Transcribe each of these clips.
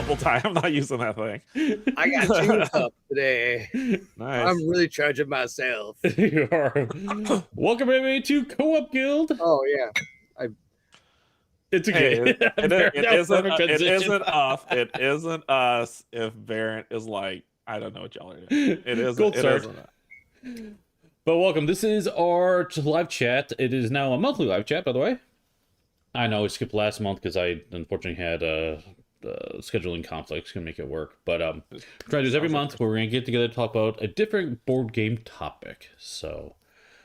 bubble tie. I'm not using that thing. I got 2 cups today. Nice. I'm really charging myself. You are. Welcome, everybody, to Co-op Guild. Oh yeah. It's Hey, okay. it isn't us if Bairnt is like, I don't know what y'all are doing. It isn't. Gold It start. isn't. But welcome. This is our live chat. It is now a monthly live chat, by the way. I know I skipped last month because I unfortunately had scheduling conflicts. Couldn't make it work. But trying to do this every month where we're going to get together to talk about a different board game topic. So,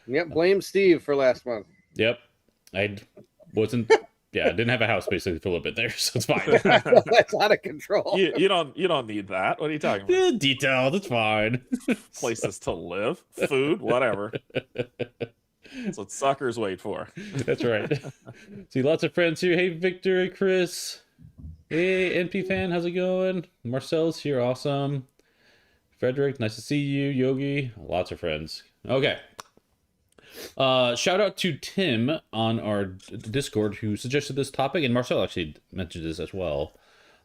Yep, blame Steve for last month. yep. I wasn't... Yeah, I didn't have a house basically for a little bit there, so it's fine. That's out of control. You don't need that. What are you talking about? Yeah, detailed, it's fine. Places to live, food, whatever. That's what suckers wait for. That's right. See lots of friends here. Hey, Victor, Chris. Hey, NP fan, how's it going? Marcel's here, awesome. Frederick, nice to see you. Yogi, lots of friends. Okay. Shout out to Tim on our Discord who suggested this topic, and Marcel actually mentioned this as well.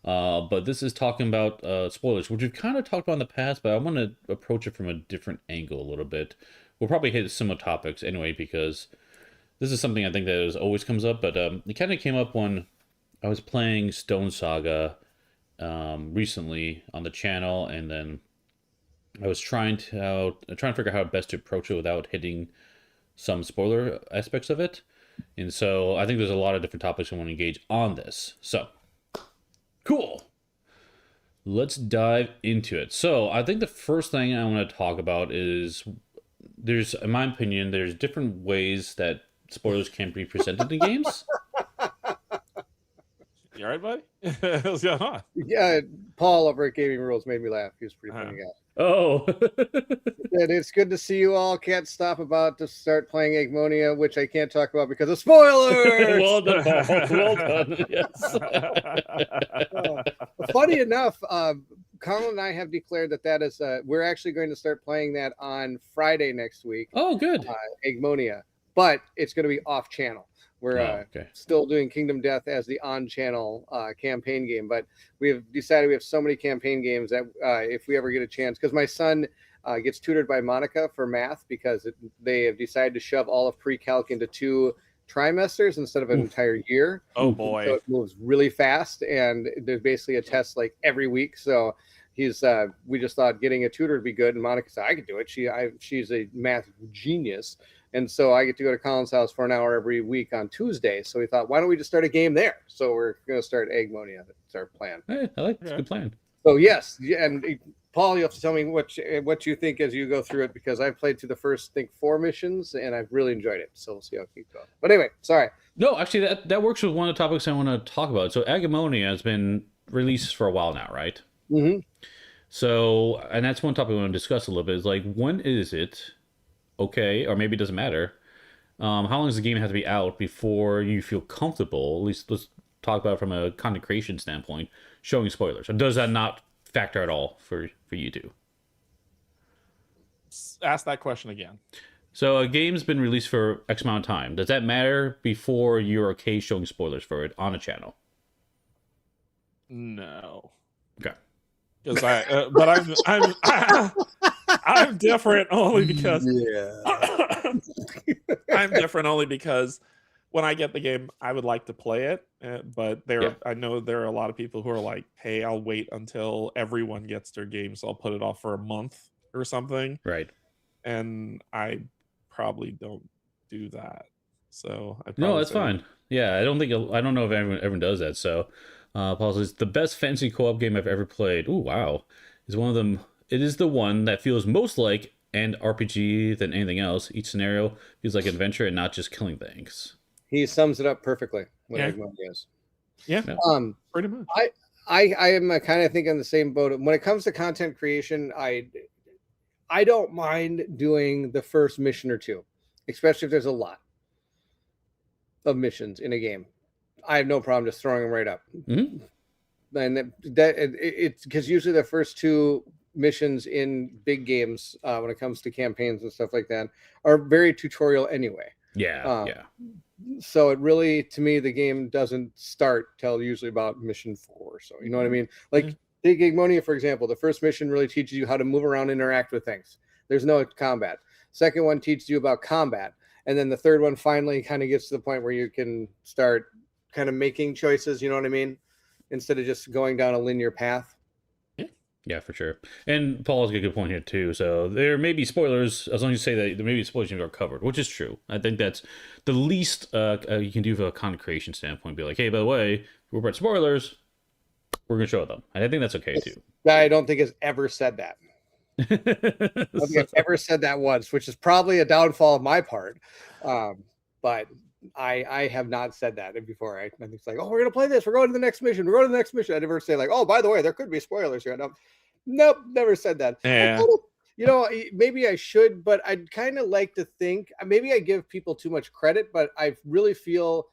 But this is talking about spoilers, which we've kind of talked about in the past, but I want to approach it from a different angle a little bit. We'll probably hit similar topics anyway, because this is something I think that always comes up, but it kind of came up when I was playing Stone Saga recently on the channel, and then I was trying to figure out how best to approach it without hitting some spoiler aspects of it. And so I think there's a lot of different topics I want to engage on this. So, cool. Let's dive into it. So I think the first thing I want to talk about is in my opinion, there's different ways that spoilers can be presented in games. You all right, buddy? What's going on? Yeah, Paul over at Gaming Rules made me laugh. He was a pretty funny guy. Oh. And it's good to see you all. Can't stop about to start playing Eggmonia, which I can't talk about because of spoilers. Well done, Paul. Well done. Yes. Funny enough, Colin and I have declared that is we're actually going to start playing that on Friday next week. Oh, good. Eggmonia, but it's going to be off channel. We're still doing Kingdom Death as the on-channel campaign game, but we have decided we have so many campaign games that if we ever get a chance, because my son gets tutored by Monica for math because they have decided to shove all of pre-calc into 2 trimesters instead of an entire year. Oh boy. So it moves really fast, and there's basically a test like every week. So he's we just thought getting a tutor would be good, and Monica said I could do it. She's a math genius. And so I get to go to Colin's house for an hour every week on Tuesday. So we thought, why don't we just start a game there? So we're going to start Eggmonia. That's our plan. Hey, I like it's a good plan. So yes, and Paul, you have to tell me what you think as you go through it, because I've played through the first, 4 missions, and I've really enjoyed it. So we'll see how it keeps going. But anyway, sorry. No, actually, that works with one of the topics I want to talk about. So Eggmonia has been released for a while now, right? Mm-hmm. So, and that's one topic I want to discuss a little bit. Is like, when is it okay, or maybe it doesn't matter? How long does the game have to be out before you feel comfortable? At least let's talk about it from a content creation standpoint, showing spoilers. Or does that not factor at all for you two? Ask that question again. So a game's been released for X amount of time. Does that matter before you're okay showing spoilers for it on a channel? No. Okay. Because I'm different only because I'm different only because when I get the game, I would like to play it. But I know there are a lot of people who are like, hey, I'll wait until everyone gets their game, so I'll put it off for a month or something. Right. And I probably don't do that. So no, that's fine. Yeah, I don't know if everyone does that. So Paul says the best fantasy co-op game I've ever played. Ooh, wow. Is one of them. It is the one that feels most like an RPG than anything else. Each scenario feels like an adventure and not just killing things. He sums it up perfectly. What Eggmonia is. Yeah. Pretty much. I am kind of thinking the same boat. When it comes to content creation, I don't mind doing the first mission or 2, especially if there's a lot of missions in a game. I have no problem just throwing them right up. Mm-hmm. And it's because usually the first 2 missions in big games, when it comes to campaigns and stuff like that, are very tutorial anyway. Yeah. so it really, to me, the game doesn't start till usually about mission 4. So you know what I mean? Like take Igmonia, for example. The first mission really teaches you how to move around and interact with things. There's no combat. Second one teaches you about combat. And then the third one finally kind of gets to the point where you can start kind of making choices, you know what I mean? Instead of just going down a linear path. Yeah, for sure. And Paul has a good point here too. So there may be spoilers, as long as you say that there may be spoilers you are covered, which is true. I think that's the least you can do from a content creation standpoint. Be like, hey, by the way, we're about spoilers. We're gonna show them, and I think that's okay too. I don't think has ever said that. I don't think I've ever said that once, which is probably a downfall of my part. But I have not said that before. I think it's like, oh, we're gonna play this. We're going to the next mission. We're going to the next mission. I never say like, oh, by the way, there could be spoilers here. Nope, never said that. Yeah. You know, maybe I should, but I'd kind of like to think maybe I give people too much credit, but I really feel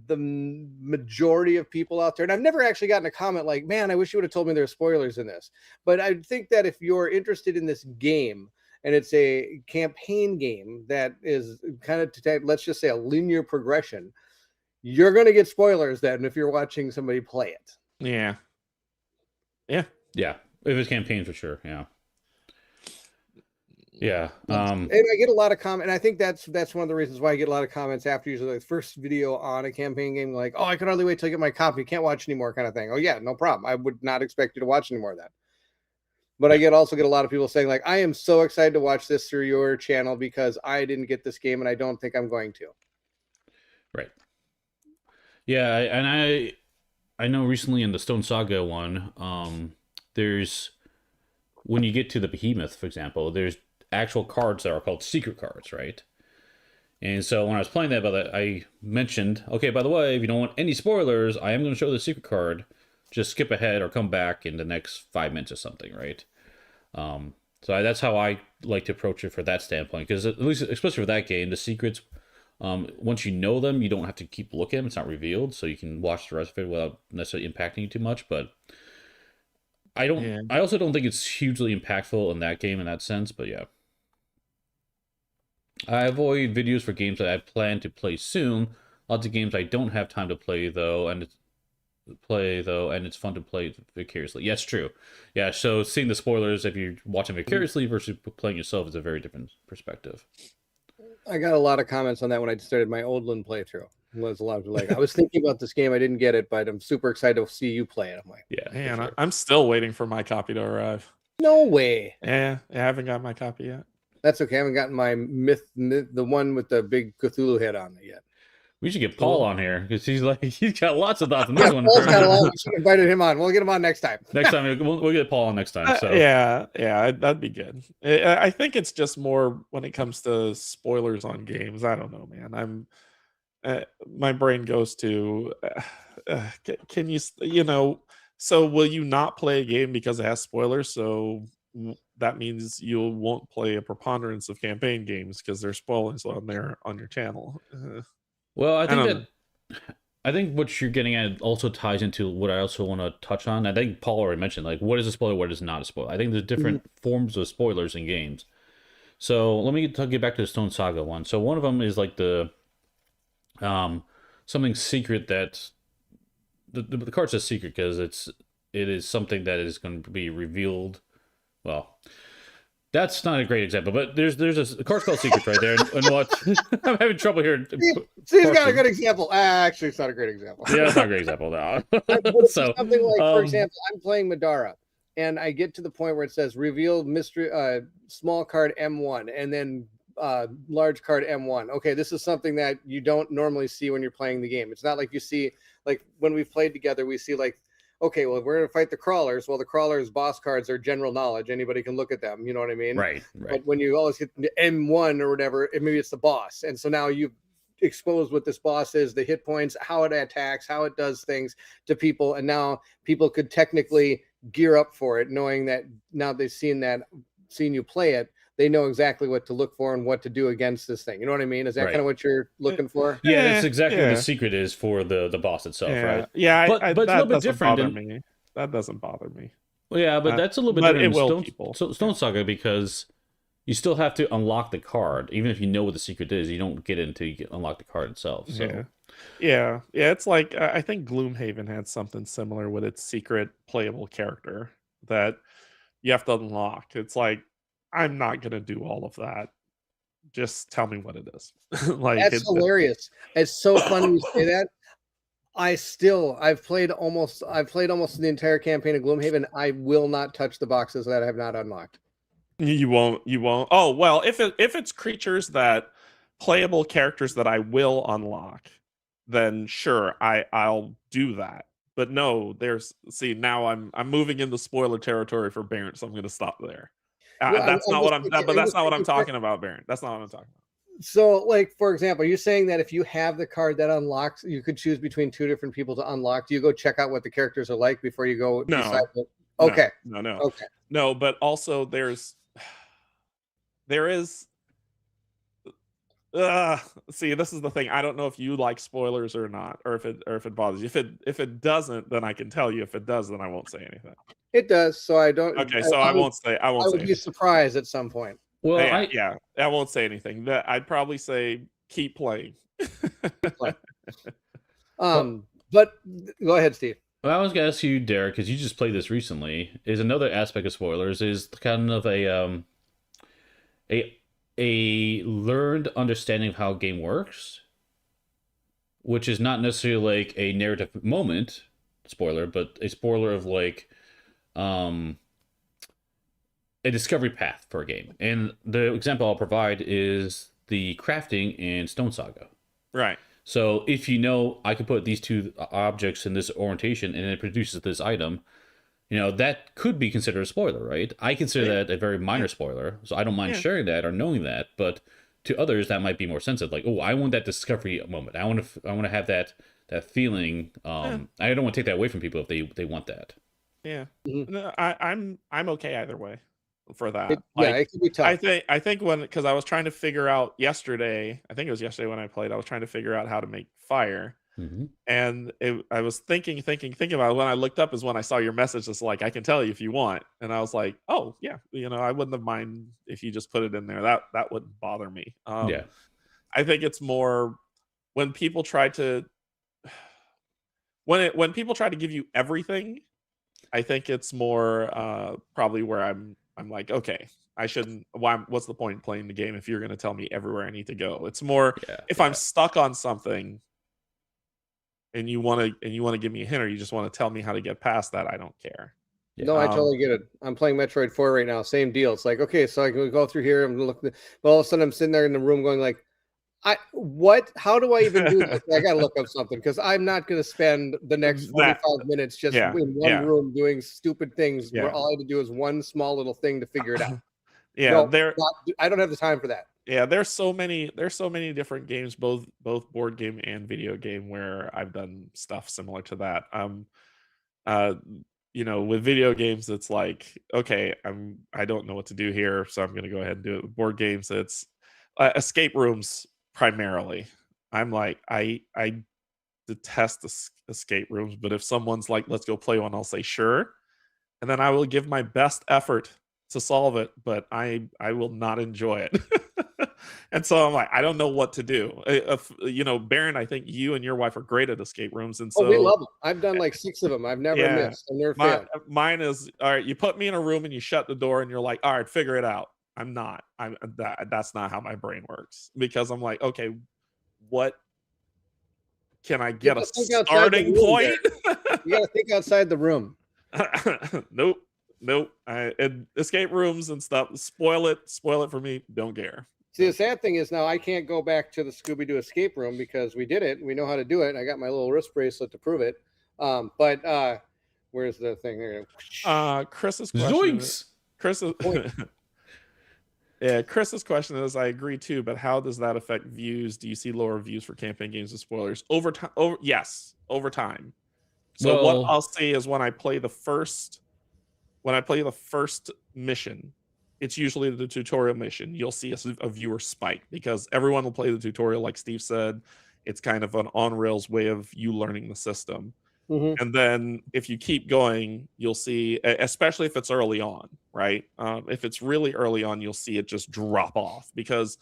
the majority of people out there, and I've never actually gotten a comment like, man, I wish you would have told me there were spoilers in this. But I think that if you're interested in this game, and it's a campaign game that is kind of, let's just say, a linear progression, you're going to get spoilers then if you're watching somebody play it. Yeah. If it's campaign, for sure. Yeah. And I get a lot of comments, and I think that's one of the reasons why I get a lot of comments after usually the first video on a campaign game, like, oh, I can hardly wait till I get my copy. Can't watch anymore, kind of thing. Oh yeah, no problem. I would not expect you to watch any more of that. But I also get a lot of people saying like, I am so excited to watch this through your channel because I didn't get this game and I don't think I'm going to. Right. Yeah, and I know recently in the Stone Saga one, there's, when you get to the Behemoth, for example, there's actual cards that are called secret cards, right? And so when I was playing that, I mentioned, okay, by the way, if you don't want any spoilers, I am going to show the secret card. Just skip ahead or come back in the next 5 minutes or something, right? So that's how I like to approach it for that standpoint, because at least, especially for that game, the secrets, once you know them, you don't have to keep looking. It's not revealed, so you can watch the rest of it without necessarily impacting you too much. But I also don't think it's hugely impactful in that game in that sense. But yeah, I avoid videos for games that I plan to play soon. Lots of games I don't have time to play though, and it's fun to play vicariously. Yes, true. Yeah, so seeing the spoilers if you're watching vicariously versus playing yourself is a very different perspective. I got a lot of comments on that when I started my Oldland playthrough. There's a lot of like, I was thinking about this game, I didn't get it, but I'm super excited to see you play it. I'm like, yeah, man, sure. I'm still waiting for my copy to arrive. No way. Yeah, I haven't got my copy yet. That's okay. I haven't gotten my myth, the one with the big Cthulhu head on it yet. We should get Paul on here because he's got lots of thoughts on this one. Paul's got a lot. We should have invited him on. We'll get him on next time. Next time we'll get Paul on next time. So yeah, that'd be good. I think it's just more when it comes to spoilers on games. I don't know, man. My brain goes to, can you so will you not play a game because it has spoilers? So that means you won't play a preponderance of campaign games because there's spoilers on your channel. Well, I think what you're getting at also ties into what I also want to touch on. I think Paul already mentioned, like, what is a spoiler, what is not a spoiler. I think there's different forms of spoilers in games. So let me get back to the Stone Saga one. So one of them is like the something secret that the card says secret because it is something that is going to be revealed. Well, that's not a great example, but there's a card called Secrets right there, and what I'm having trouble here. He's got a good example. Actually, it's not a great example. Yeah, it's not a great example now. So something like, for example, I'm playing Madara, and I get to the point where it says reveal mystery, small card M1, and then large card M1. Okay, this is something that you don't normally see when you're playing the game. It's not like you see, like when we've played together, we see like, okay, well, if we're going to fight the crawlers, well, the crawlers' boss cards are general knowledge. Anybody can look at them. You know what I mean? Right. But when you always hit M1 or whatever, maybe it's the boss. And so now you've exposed what this boss is, the hit points, how it attacks, how it does things to people. And now people could technically gear up for it, knowing that now they've seen you play it. They know exactly what to look for and what to do against this thing. You know what I mean? Is that kind of what you're looking for? Yeah, that's exactly what the secret is for the boss itself, right? Yeah, but it's a little bit different. That doesn't bother me. Well, yeah, but that's a little bit different in Stone Saga because you still have to unlock the card, even if you know what the secret is. You don't get it until you unlock the card itself. So yeah. It's like I think Gloomhaven had something similar with its secret playable character that you have to unlock. It's like I'm not gonna do all of that. Just tell me what it is. Like That's hilarious. It's so funny you say that. I've played almost the entire campaign of Gloomhaven. I will not touch the boxes that I have not unlocked. You won't. Oh well, if it's creatures that playable characters that I will unlock, then sure, I'll do that. But no, now I'm moving into spoiler territory for Bairnt, so I'm going to stop there. Well, That's not what I'm. But that's not what I'm talking about. about, Bairnt. That's not what I'm talking about. So, like, for example, you're saying that if you have the card that unlocks, you could choose between two different people to unlock. Do you go check out what the characters are like before you go decide? Okay. No. Okay. No, but also there is. See, this is the thing. I don't know if you like spoilers or not, or if it bothers you. If it doesn't, then I can tell you. If it does, then I won't say anything. It does, so I don't. Okay, so I won't say. I would be surprised at some point. Well, I won't say anything. That I'd probably say keep playing. But go ahead, Steve. Well, I was gonna ask you, Derek, because you just played this recently. Is another aspect of spoilers is kind of a learned understanding of how a game works, which is not necessarily like a narrative moment spoiler, but a spoiler of like a discovery path for a game. And the example I'll provide is the crafting in Stone Saga. Right. So if you know I can put these two objects in this orientation and it produces this item, that could be considered a spoiler, right? I consider that a very minor spoiler, so I don't mind sharing that or knowing that. But to others, that might be more sensitive. Like, oh, I want that discovery moment. I want to have that feeling. I don't want to take that away from people if they want that. Yeah, no, I'm okay either way for that. It can be tough. I think because I was trying to figure out yesterday. I think it was yesterday when I played. I was trying to figure out how to make fire. And I was thinking about it. When I looked up is when I saw your message. It's like, I can tell you if you want. And I was like, oh yeah, I wouldn't have mind if you just put it in there. That wouldn't bother me. I think it's more when people try to when people try to give you everything. I think it's more probably where I'm like, okay, I shouldn't. What's the point in playing the game if you're going to tell me everywhere I need to go? It's more if I'm stuck on something. And you want to give me a hint, or you just want to tell me how to get past that, I don't care. No, I totally get it. I'm playing Metroid 4 right now. Same deal. It's like, okay, so I can go through here. I'm looking, but all of a sudden I'm sitting there in the room going like, how do I even do this? I got to look up something because I'm not going to spend the next 45 minutes just in one room doing stupid things where all I have to do is one small little thing to figure it out. I don't have the time for that. Yeah, there's so many different games, both board game and video game, where I've done stuff similar to that. With video games, it's like, okay, I don't know what to do here, so I'm gonna go ahead and do it. With board games, it's escape rooms primarily. I'm like, I detest escape rooms, but if someone's like, let's go play one, I'll say sure, and then I will give my best effort to solve it, but I will not enjoy it. And so I'm like, I don't know what to do. Bairnt, I think you and your wife are great at escape rooms, and so we love them. I've done like 6 of them. I've never missed, and they're failed. Mine is all right. You put me in a room and you shut the door, and you're like, all right, figure it out. I'm not. That's not how my brain works, because I'm like, okay, what can I get a starting point? You got to think outside the room. Nope. Escape rooms and stuff. Spoil it for me. Don't care. See, the sad thing is now I can't go back to the Scooby-Doo escape room because we did it. We know how to do it. I got my little wrist bracelet to prove it. But where's the thing here? Chris's question. Zoinks! Chris's question is, I agree too, but how does that affect views? Do you see lower views for campaign games with spoilers? Over time, yes, over time. So what I'll see is when I play the first mission, it's usually the tutorial mission. You'll see a viewer spike because everyone will play the tutorial, like Steve said. It's kind of an on-rails way of you learning the system. And then if you keep going, you'll see, especially if it's early on, right? If it's really early on, you'll see it just drop off because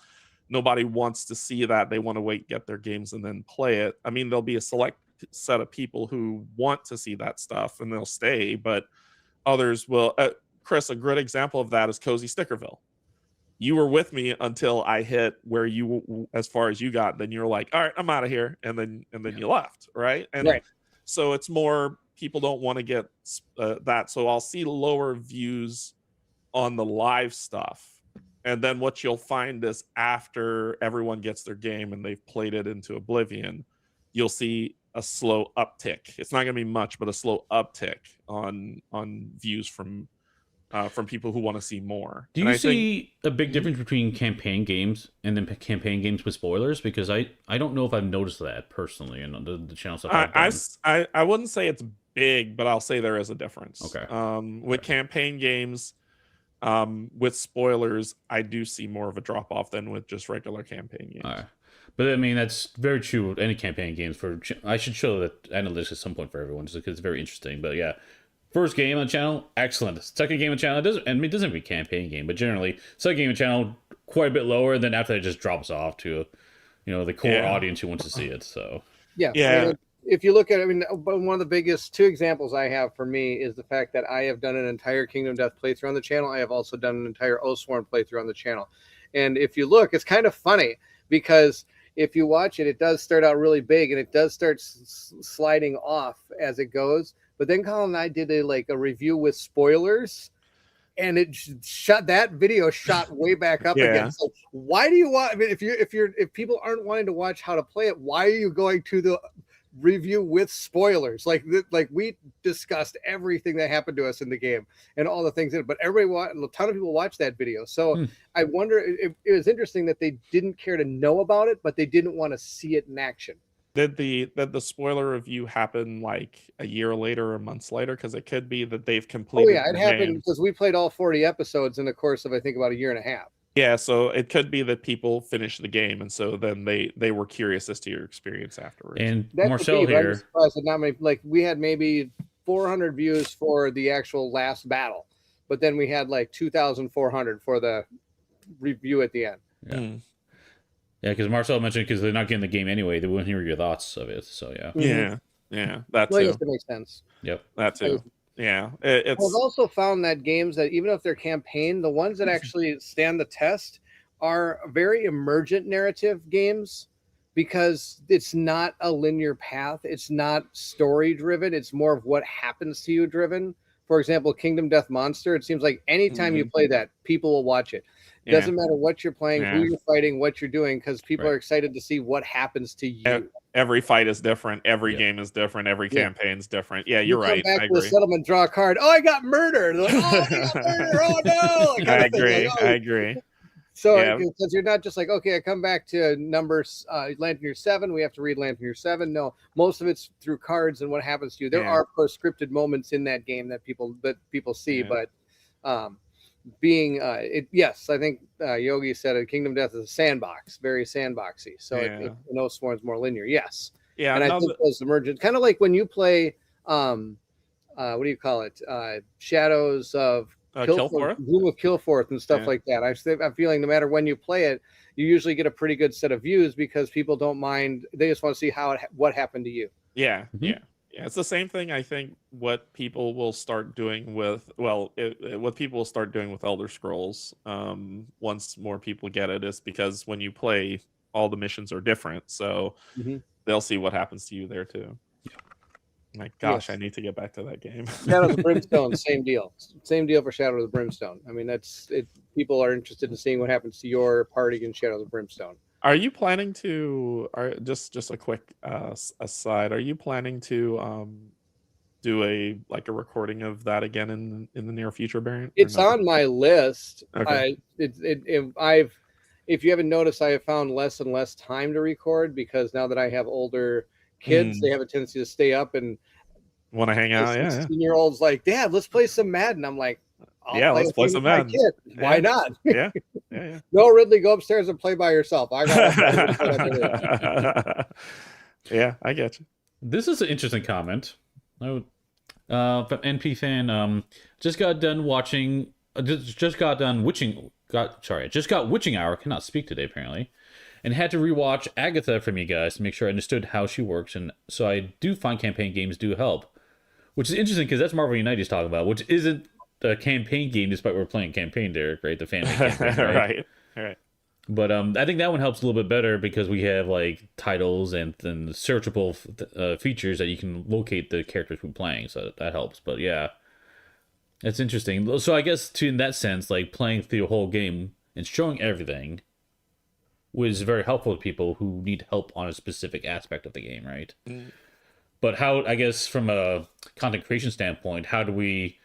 nobody wants to see that. They want to wait, get their games, and then play it. I mean, there'll be a select set of people who want to see that stuff and they'll stay, but others will. Chris, a good example of that is Cozy Stickerville. You were with me until I hit where you, as far as you got. Then you're like, all right, I'm out of here, and then you left, right? And so it's more people don't want to get that. So I'll see lower views on the live stuff, and then what you'll find is after everyone gets their game and they've played it into oblivion, you'll see a slow uptick. It's not going to be much, but a slow uptick on views from people who want to see more. Do you see a big difference between campaign games and then campaign games with spoilers? Because I don't know if I've noticed that personally in the channel stuff. I wouldn't say it's big, but I'll say there is a difference. Okay. With campaign games, with spoilers, I do see more of a drop off than with just regular campaign games. All right. But I mean, that's very true with any campaign games. I should show that analytics at some point for everyone, just because it's very interesting. But yeah, first game on the channel, excellent. Second game on the channel, it doesn't have to be a campaign game, but generally, second game on the channel, quite a bit lower. And then after that, it just drops off to, the core audience who wants to see it. So yeah. I mean, if you look at, one of the biggest two examples I have for me is the fact that I have done an entire Kingdom Death playthrough on the channel. I have also done an entire Oathsworn playthrough on the channel. And if you look, it's kind of funny because if you watch it, it does start out really big and it does start sliding off as it goes. But then Colin and I did a review with spoilers, and it that video shot way back up again. So why do you want? I mean, if people aren't wanting to watch how to play it, why are you going to the review with spoilers? Like we discussed everything that happened to us in the game and all the things in it, but a ton of people watched that video. So I wonder, it was interesting that they didn't care to know about it, but they didn't want to see it in action. Did the spoiler review happen like a year later or months later? Because it could be that they've completed. Oh yeah, it happened because we played all 40 episodes in the course of I think about a year and a half. Yeah, so it could be that people finished the game, and so then they were curious as to your experience afterwards. And Marcel here, I'm surprised that not many, we had maybe 400 views for the actual last battle, but then we had 2,400 for the review at the end. Yeah, because Marcel mentioned because they're not getting the game anyway, they wouldn't hear your thoughts of it. So yeah, that too. I guess that makes sense. Yep, that too. Yeah, I've also found that games that even if they're campaign, the ones that actually stand the test are very emergent narrative games because it's not a linear path. It's not story driven. It's more of what happens to you driven. For example, Kingdom Death Monster, it seems like anytime you play that, people will watch it. It doesn't matter what you're playing, who you're fighting, what you're doing, because people are excited to see what happens to you. Every fight is different. Every game is different. Every campaign's different. Yeah, you're right. Back to the settlement, draw a card. Oh, I got murdered. I got murdered. Oh no! I agree. So because you're not just okay, I come back to numbers Lantern 7. We have to read Lantern 7. No, most of it's through cards and what happens to you. There are scripted moments in that game that people see, but yes, I think Yogi said it. Kingdom Death is a sandbox, very sandboxy. So Oathsworn's more linear. Yes. Yeah. And I think those emergent, kind of like when you play, what do you call it? Shadows of Killforth, Gloom of Killforth and stuff like that. I'm feeling no matter when you play it, you usually get a pretty good set of views because people don't mind. They just want to see what happened to you. Yeah. Yeah, it's the same thing. I think what people will start doing with Elder Scrolls, once more people get it, is because when you play, all the missions are different, so they'll see what happens to you there too. My gosh, I need to get back to that game. Shadows of Brimstone, same deal for Shadows of Brimstone. I mean, that's it. People are interested in seeing what happens to your party in Shadows of Brimstone. Are you planning to? Just a quick aside. Are you planning to do a recording of that again in the near future, Bairnt? It's on my list. Okay. If you haven't noticed, I have found less and less time to record because now that I have older kids, they have a tendency to stay up and want to hang out. 16-year-olds like, Dad, let's play some Madden. I'm like, let's play some Madden. Why not? Yeah. No, Ridley, go upstairs and play by yourself. I got Yeah, I get you. This is an interesting comment. From NP fan. Just got done watching just got done witching. I just got witching hour. Cannot speak today apparently, and had to rewatch Agatha from you guys to make sure I understood how she works. And so I do find campaign games do help, which is interesting because that's Marvel Unite he's talking about, which isn't a campaign game, despite we're playing campaign, Derrick, right? The family campaign, right? Right. But I think that one helps a little bit better because we have like titles and searchable features that you can locate the characters we're playing, so that helps. But yeah, it's interesting. So I guess in that sense, like playing through the whole game and showing everything was very helpful to people who need help on a specific aspect of the game, right? Mm. But how, I guess, from a content creation standpoint, how do we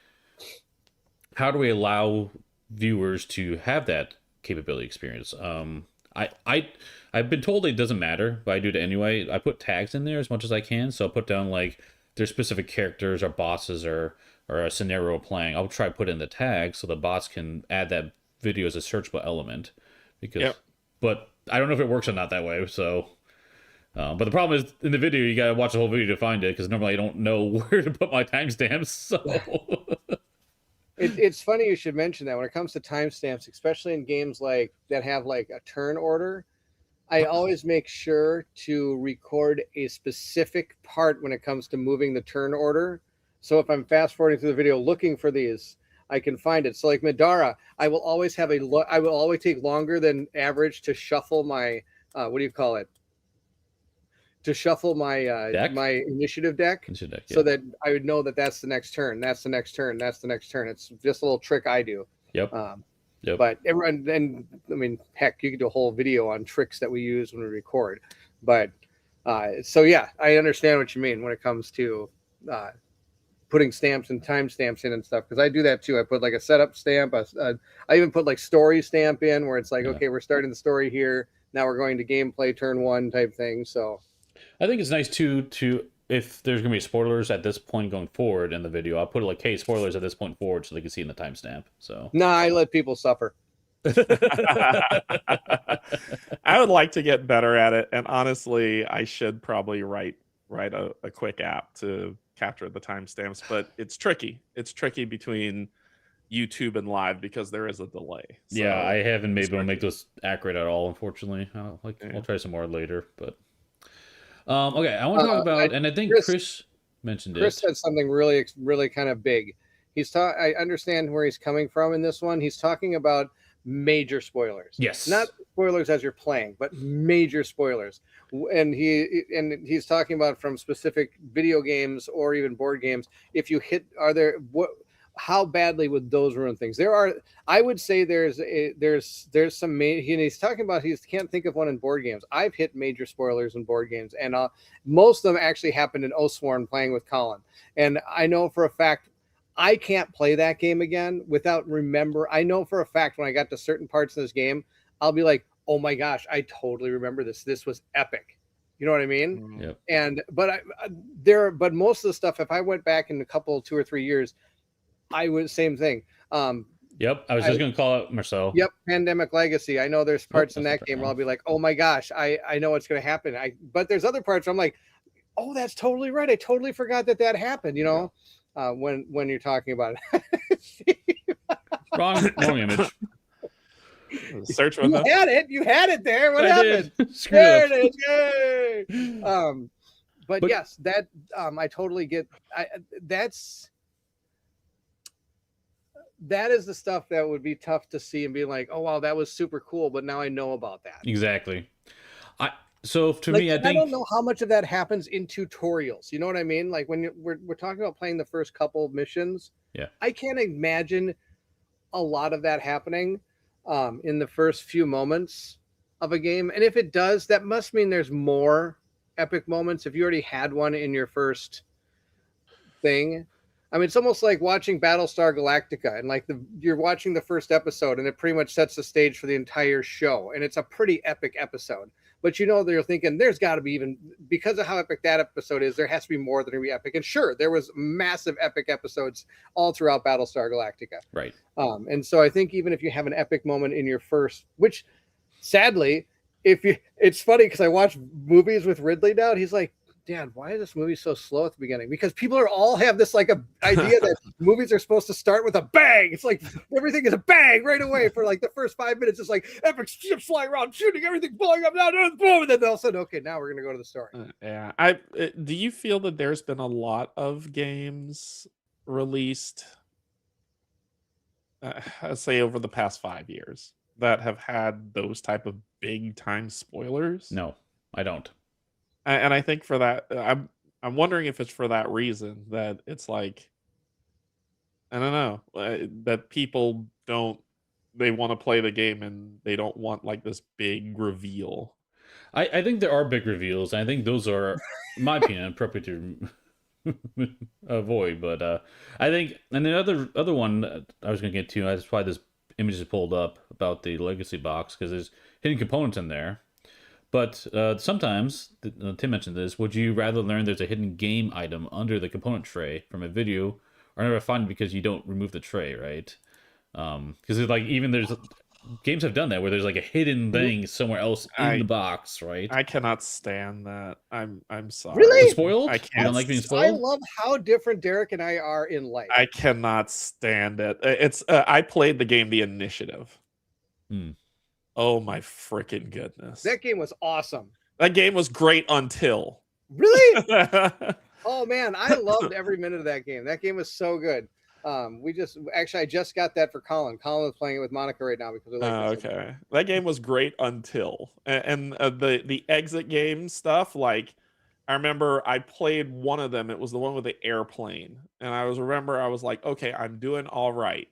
allow viewers to have that capability experience? I've been told it doesn't matter, but I do it anyway. I put tags in there as much as I can, so I'll put down like there's specific characters or bosses or a scenario playing. I'll try to put in the tag so the bots can add that video as a searchable element. Because, but I don't know if it works or not that way. So, but the problem is in the video you gotta watch the whole video to find it because normally I don't know where to put my timestamps. So. It's funny you should mention that when it comes to timestamps, especially in games like that have like a turn order. I always make sure to record a specific part when it comes to moving the turn order. So if I'm fast forwarding through the video looking for these, I can find it. So like Madara, I will always take longer than average to shuffle my what do you call it? To shuffle my my initiative deck, so that I would know that that's the next turn, that's the next turn, that's the next turn. It's just a little trick I do. Yep. But everyone, and I mean, heck, you could do a whole video on tricks that we use when we record. But so yeah, I understand what you mean when it comes to putting stamps and timestamps in and stuff, because I do that too. I put like a setup stamp. I even put like story stamp in where it's like, okay, we're starting the story here. Now we're going to gameplay turn 1 type thing. So. I think it's nice too to if there's gonna be spoilers at this point going forward in the video, I'll put like, hey, spoilers at this point forward, so they can see in the timestamp. So no, I let people suffer. I would like to get better at it, and honestly, I should probably write a quick app to capture the timestamps, but it's tricky. It's tricky between YouTube and live because there is a delay. So yeah, I haven't been able to make those accurate at all, unfortunately. I'll try some more later, but. Okay, I want to talk about, and I think Chris mentioned it. Chris said something really, really kind of big. I understand where he's coming from in this one. He's talking about major spoilers. Yes. Not spoilers as you're playing, but major spoilers. And he's talking about from specific video games or even board games. If you hit, how badly would those ruin things? I would say there's some he's talking about, he can't think of one in board games. I've hit major spoilers in board games, and most of them actually happened in Oathsworn playing with Colin. And I know for a fact I can't play that game again without I know for a fact when I got to certain parts of this game, I'll be like, oh my gosh, I totally remember this. This was epic. You know what I mean? Yep. And but most of the stuff, if I went back in a couple, 2 or 3 years, I would same thing. Yep, I was just going to call out Marcel. Yep, Pandemic Legacy. I know there's parts in that game where I'll be like, oh my gosh, I know what's going to happen. But there's other parts where I'm like, oh, that's totally right. I totally forgot that happened. You know, when you're talking about it. wrong image. Search window. You had it there. What happened? There it is. Yay. But yes, that I totally get. That is the stuff that would be tough to see and be like, oh wow, that was super cool, but now I know about that. Exactly. So to me, I think I don't know how much of that happens in tutorials. You know what I mean? Like when we're talking about playing the first couple of missions. Yeah. I can't imagine a lot of that happening in the first few moments of a game. And if it does, that must mean there's more epic moments. If you already had one in your first thing. I mean, it's almost like watching Battlestar Galactica, and like you're watching the first episode, and it pretty much sets the stage for the entire show, and it's a pretty epic episode. But you know, they're thinking there's got to be, even because of how epic that episode is, there has to be more than to be epic. And sure, there was massive epic episodes all throughout Battlestar Galactica. Right. And so I think even if you have an epic moment in your first, which sadly, it's funny because I watch movies with Ridley now, and he's like, Dad, why is this movie so slow at the beginning? Because people all have this like idea that movies are supposed to start with a bang. It's like everything is a bang right away for like the first 5 minutes. It's like epic ships flying around, shooting, everything blowing up, down, boom, and then all of a sudden, okay, now we're gonna go to the story. Yeah, do you feel that there's been a lot of games released, I'd say over the past 5 years, that have had those type of big time spoilers? No, I don't. And I think for that, I'm wondering if it's for that reason that it's like, I don't know, that people they want to play the game and they don't want like this big reveal. I think there are big reveals, and I think those are, in my opinion, appropriate to avoid. But I think, and the other one that I was going to get to, that's why this image is pulled up about the Legacy box, because there's hidden components in there. But sometimes, Tim mentioned this, would you rather learn there's a hidden game item under the component tray from a video, or never find it because you don't remove the tray, right? Because like even there's games have done that where there's like a hidden thing somewhere else in the box, right? I cannot stand that. I'm sorry. Really? Spoiled? I can't. You don't like being spoiled? I love how different Derrick and I are in life. I cannot stand it. It's I played the game The Initiative. Oh my freaking goodness. That game was awesome. That game was great until. Really? Oh man, I loved every minute of that game. That game was so good. I just got that for Colin. Colin is playing it with Monica right now because we like it. Okay. That game was great until. And the exit game stuff, like I remember I played one of them. It was the one with the airplane. And I was like, okay, I'm doing all right.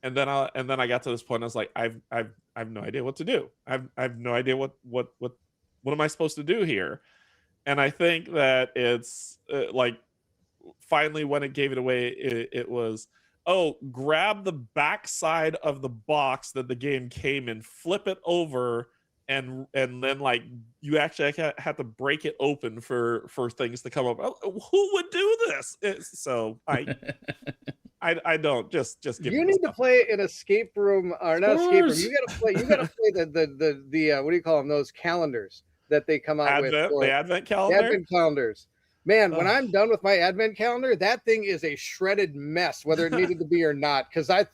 And then I got to this point. I was like, I have no idea what to do. I have no idea what am I supposed to do here? And I think that it's like finally when it gave it away, it was, oh, grab the backside of the box that the game came in, flip it over, and then like you actually had to break it open for things to come up. Oh, who would do this? So I don't just give. You need to play an escape room or not escape room. You gotta play the what do you call them? Those calendars that they come out with. The advent calendar. Advent calendars. Man, when I'm done with my advent calendar, that thing is a shredded mess, whether it needed to be or not. Because I'd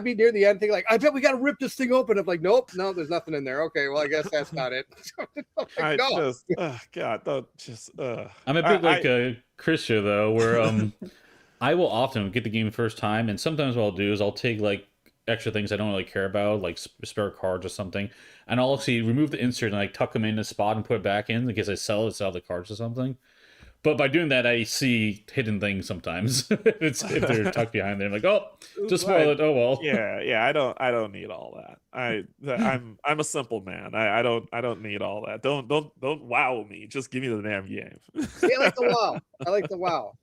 be near the end thinking like, I bet we got to rip this thing open. I'm like, nope, no, there's nothing in there. Okay, well, I guess that's not it. I'm a bit like Chris here though, where I will often get the game the first time, and sometimes what I'll do is I'll take like extra things I don't really care about, like spare cards or something, and I'll actually remove the insert and like tuck them in a spot and put it back in because I sell the cards or something. But by doing that, I see hidden things sometimes. if they're tucked behind there, I'm like, oh, just spoil it. Oh well. Yeah. I don't need all that. I'm a simple man. I don't need all that. Don't wow me. Just give me the damn game. See, I like the wow.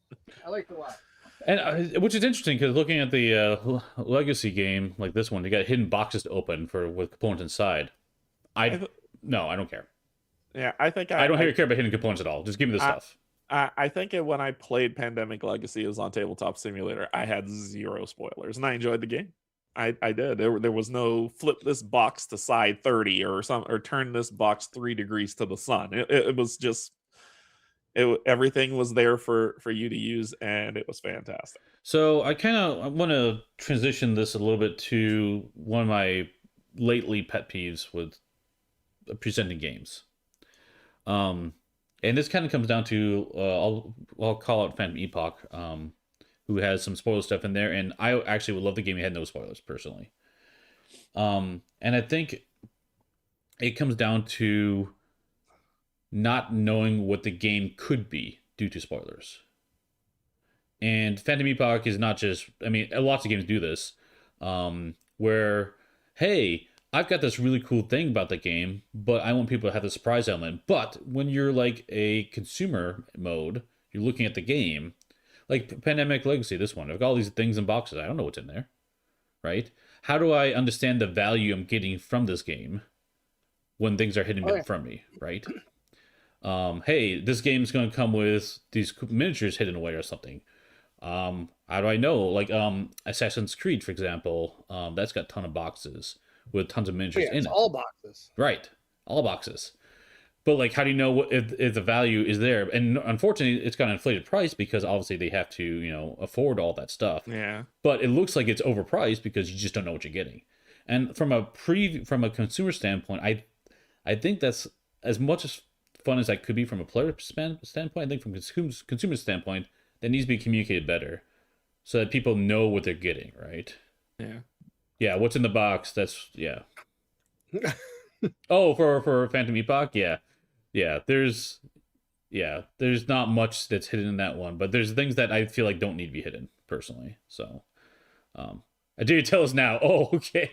And which is interesting because looking at the Legacy game like this one, you got hidden boxes to open with components inside. I don't care. Yeah, I think I don't care about hidden components at all. Just give me the stuff. I think when I played Pandemic Legacy, it was on Tabletop Simulator. I had 0 spoilers, and I enjoyed the game. I did. There was no flip this box to side 30 or turn this box 3 degrees to the sun. It was just everything was there for you to use, and it was fantastic. So I want to transition this a little bit to one of my lately pet peeves with presenting games. And this kind of comes down to I'll call it Phantom Epoch, who has some spoiler stuff in there, and I actually would love the game that had no spoilers personally. And I think it comes down to not knowing what the game could be due to spoilers. And Phantom Epoch is not just, lots of games do this, where, hey, I've got this really cool thing about the game, but I want people to have the surprise element. But when you're like a consumer mode, you're looking at the game, like Pandemic Legacy, this one, I've got all these things in boxes. I don't know what's in there, right? How do I understand the value I'm getting from this game when things are hidden from me, right? Hey, this game's going to come with these miniatures hidden away or something. How do I know? Like Assassin's Creed, for example, that's got a ton of boxes with tons of miniatures in it. All boxes. Right. All boxes. But like, how do you know if the value is there? And unfortunately, it's got an inflated price because obviously they have to, afford all that stuff. Yeah. But it looks like it's overpriced because you just don't know what you're getting. And from a consumer standpoint, I think that's as much as fun as that could be from a player standpoint. I think from consumer standpoint, that needs to be communicated better so that people know what they're getting, right? Yeah. Yeah, what's in the box? That's Oh, for Phantom Epoch, yeah. There's not much that's hidden in that one, but there's things that I feel like don't need to be hidden personally. So, I do tell us now. Oh, okay.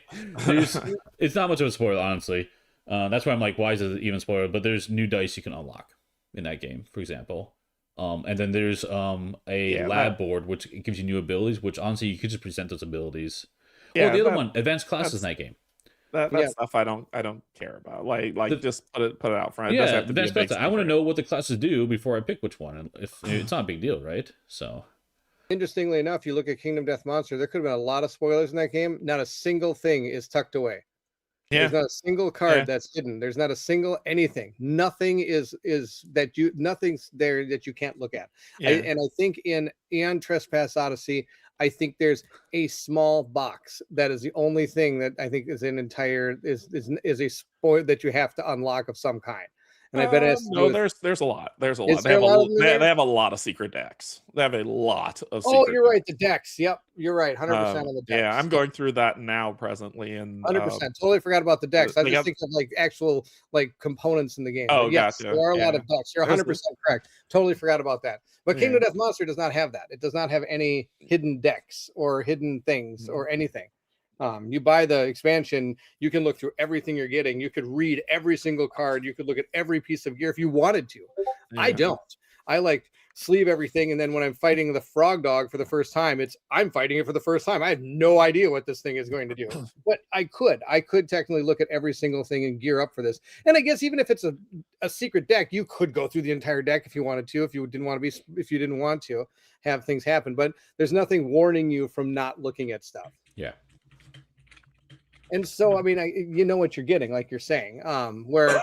It's not much of a spoiler, honestly. That's why I'm like, why is it even spoiler? But there's new dice you can unlock in that game, for example. And then there's a lab board which gives you new abilities, which honestly you could just present those abilities. Yeah, the other one, advanced classes in that game. That's stuff I don't care about. Just put it out front. Yeah, advanced classes. I want to know what the classes do before I pick which one. And if it's not a big deal, right? So. Interestingly enough, you look at Kingdom Death Monster, there could have been a lot of spoilers in that game. Not a single thing is tucked away. Yeah. There's not a single card that's hidden. There's not a single anything. Nothing's there that you can't look at. Yeah. I think in Eon Trespass Odyssey, I think there's a small box that is the only thing that I think is is a spoil that you have to unlock of some kind. And I bet there's a lot. There's a lot. They have a lot of secret decks. They have a lot of. Oh, you're right. The decks. Yep, you're right. 100% on the decks. Yeah, I'm going through that now presently, and 100%. Totally forgot about the decks. I just think of like actual like components in the game. Oh, yes, gotcha. There are a lot of decks. You're 100% correct. Totally forgot about that. But Kingdom Death Monster does not have that. It does not have any hidden decks or hidden things or anything. You buy the expansion, you can look through everything you're getting. You could read every single card. You could look at every piece of gear if you wanted to. Yeah. I don't. I like sleeve everything. And then when I'm fighting the frog dog for the first time, I'm fighting it for the first time. I have no idea what this thing is going to do. But I could technically look at every single thing and gear up for this. And I guess even if it's a secret deck, you could go through the entire deck if you wanted to, if you didn't want to have things happen. But there's nothing warning you from not looking at stuff. Yeah. And so, I mean, you know what you're getting, like you're saying, where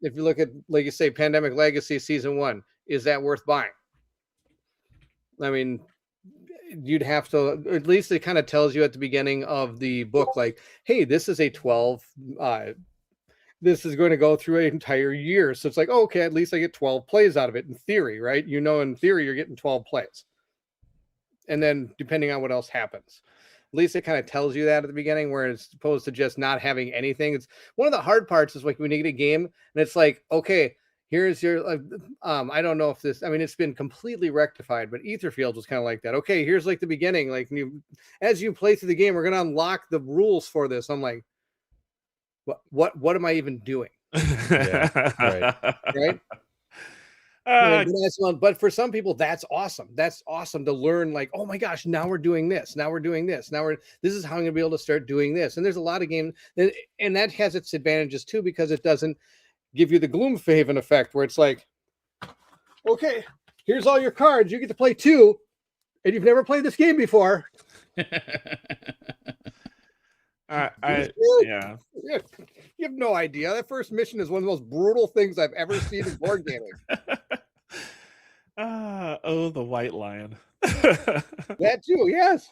if you look at, like you say, Pandemic Legacy Season 1, is that worth buying? I mean, you'd have to, at least it kind of tells you at the beginning of the book, like, hey, this is a 12, this is going to go through an entire year. So it's like, oh, okay, at least I get 12 plays out of it in theory, right? In theory, you're getting 12 plays. And then depending on what else happens. At least it kind of tells you that at the beginning, where it's opposed to just not having anything. It's one of the hard parts is like when you get a game and it's like, okay, here's your, I don't know if this, I mean, it's been completely rectified, but Etherfield was kind of like that. Okay, here's like the beginning. Like as you play through the game, we're going to unlock the rules for this. I'm like, what am I even doing? Yeah, right. But for some people, that's awesome. That's awesome to learn. Like, oh my gosh, now we're doing this. Now we're doing this. This is how I'm gonna be able to start doing this. And there's a lot of games, and that has its advantages too, because it doesn't give you the Gloomhaven effect, where it's like, okay, here's all your cards. You get to play 2, and you've never played this game before. Yeah. You have no idea. That first mission is one of the most brutal things I've ever seen in board gaming. The White Lion. That too, yes.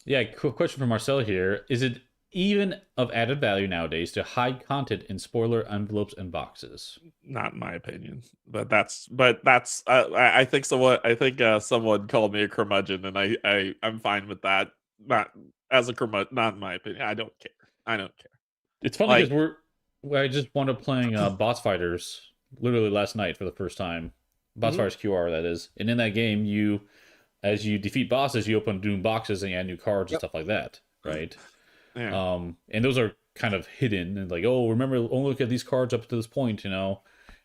Yeah, question from Marcel here. Is it even of added value nowadays to hide content in spoiler envelopes and boxes? Not in my opinion, but that's I think someone called me a curmudgeon, and I'm fine with that. Not as a curmudgeon, not in my opinion. I don't care. It's funny because I just wound up playing Boss Fighters literally last night for the first time. Boss Fighters QR, that is. And in that game, as you defeat bosses, you open new boxes and you add new cards and stuff like that, right? Yeah. And those are kind of hidden and like, oh, remember, only look at these cards up to this point, and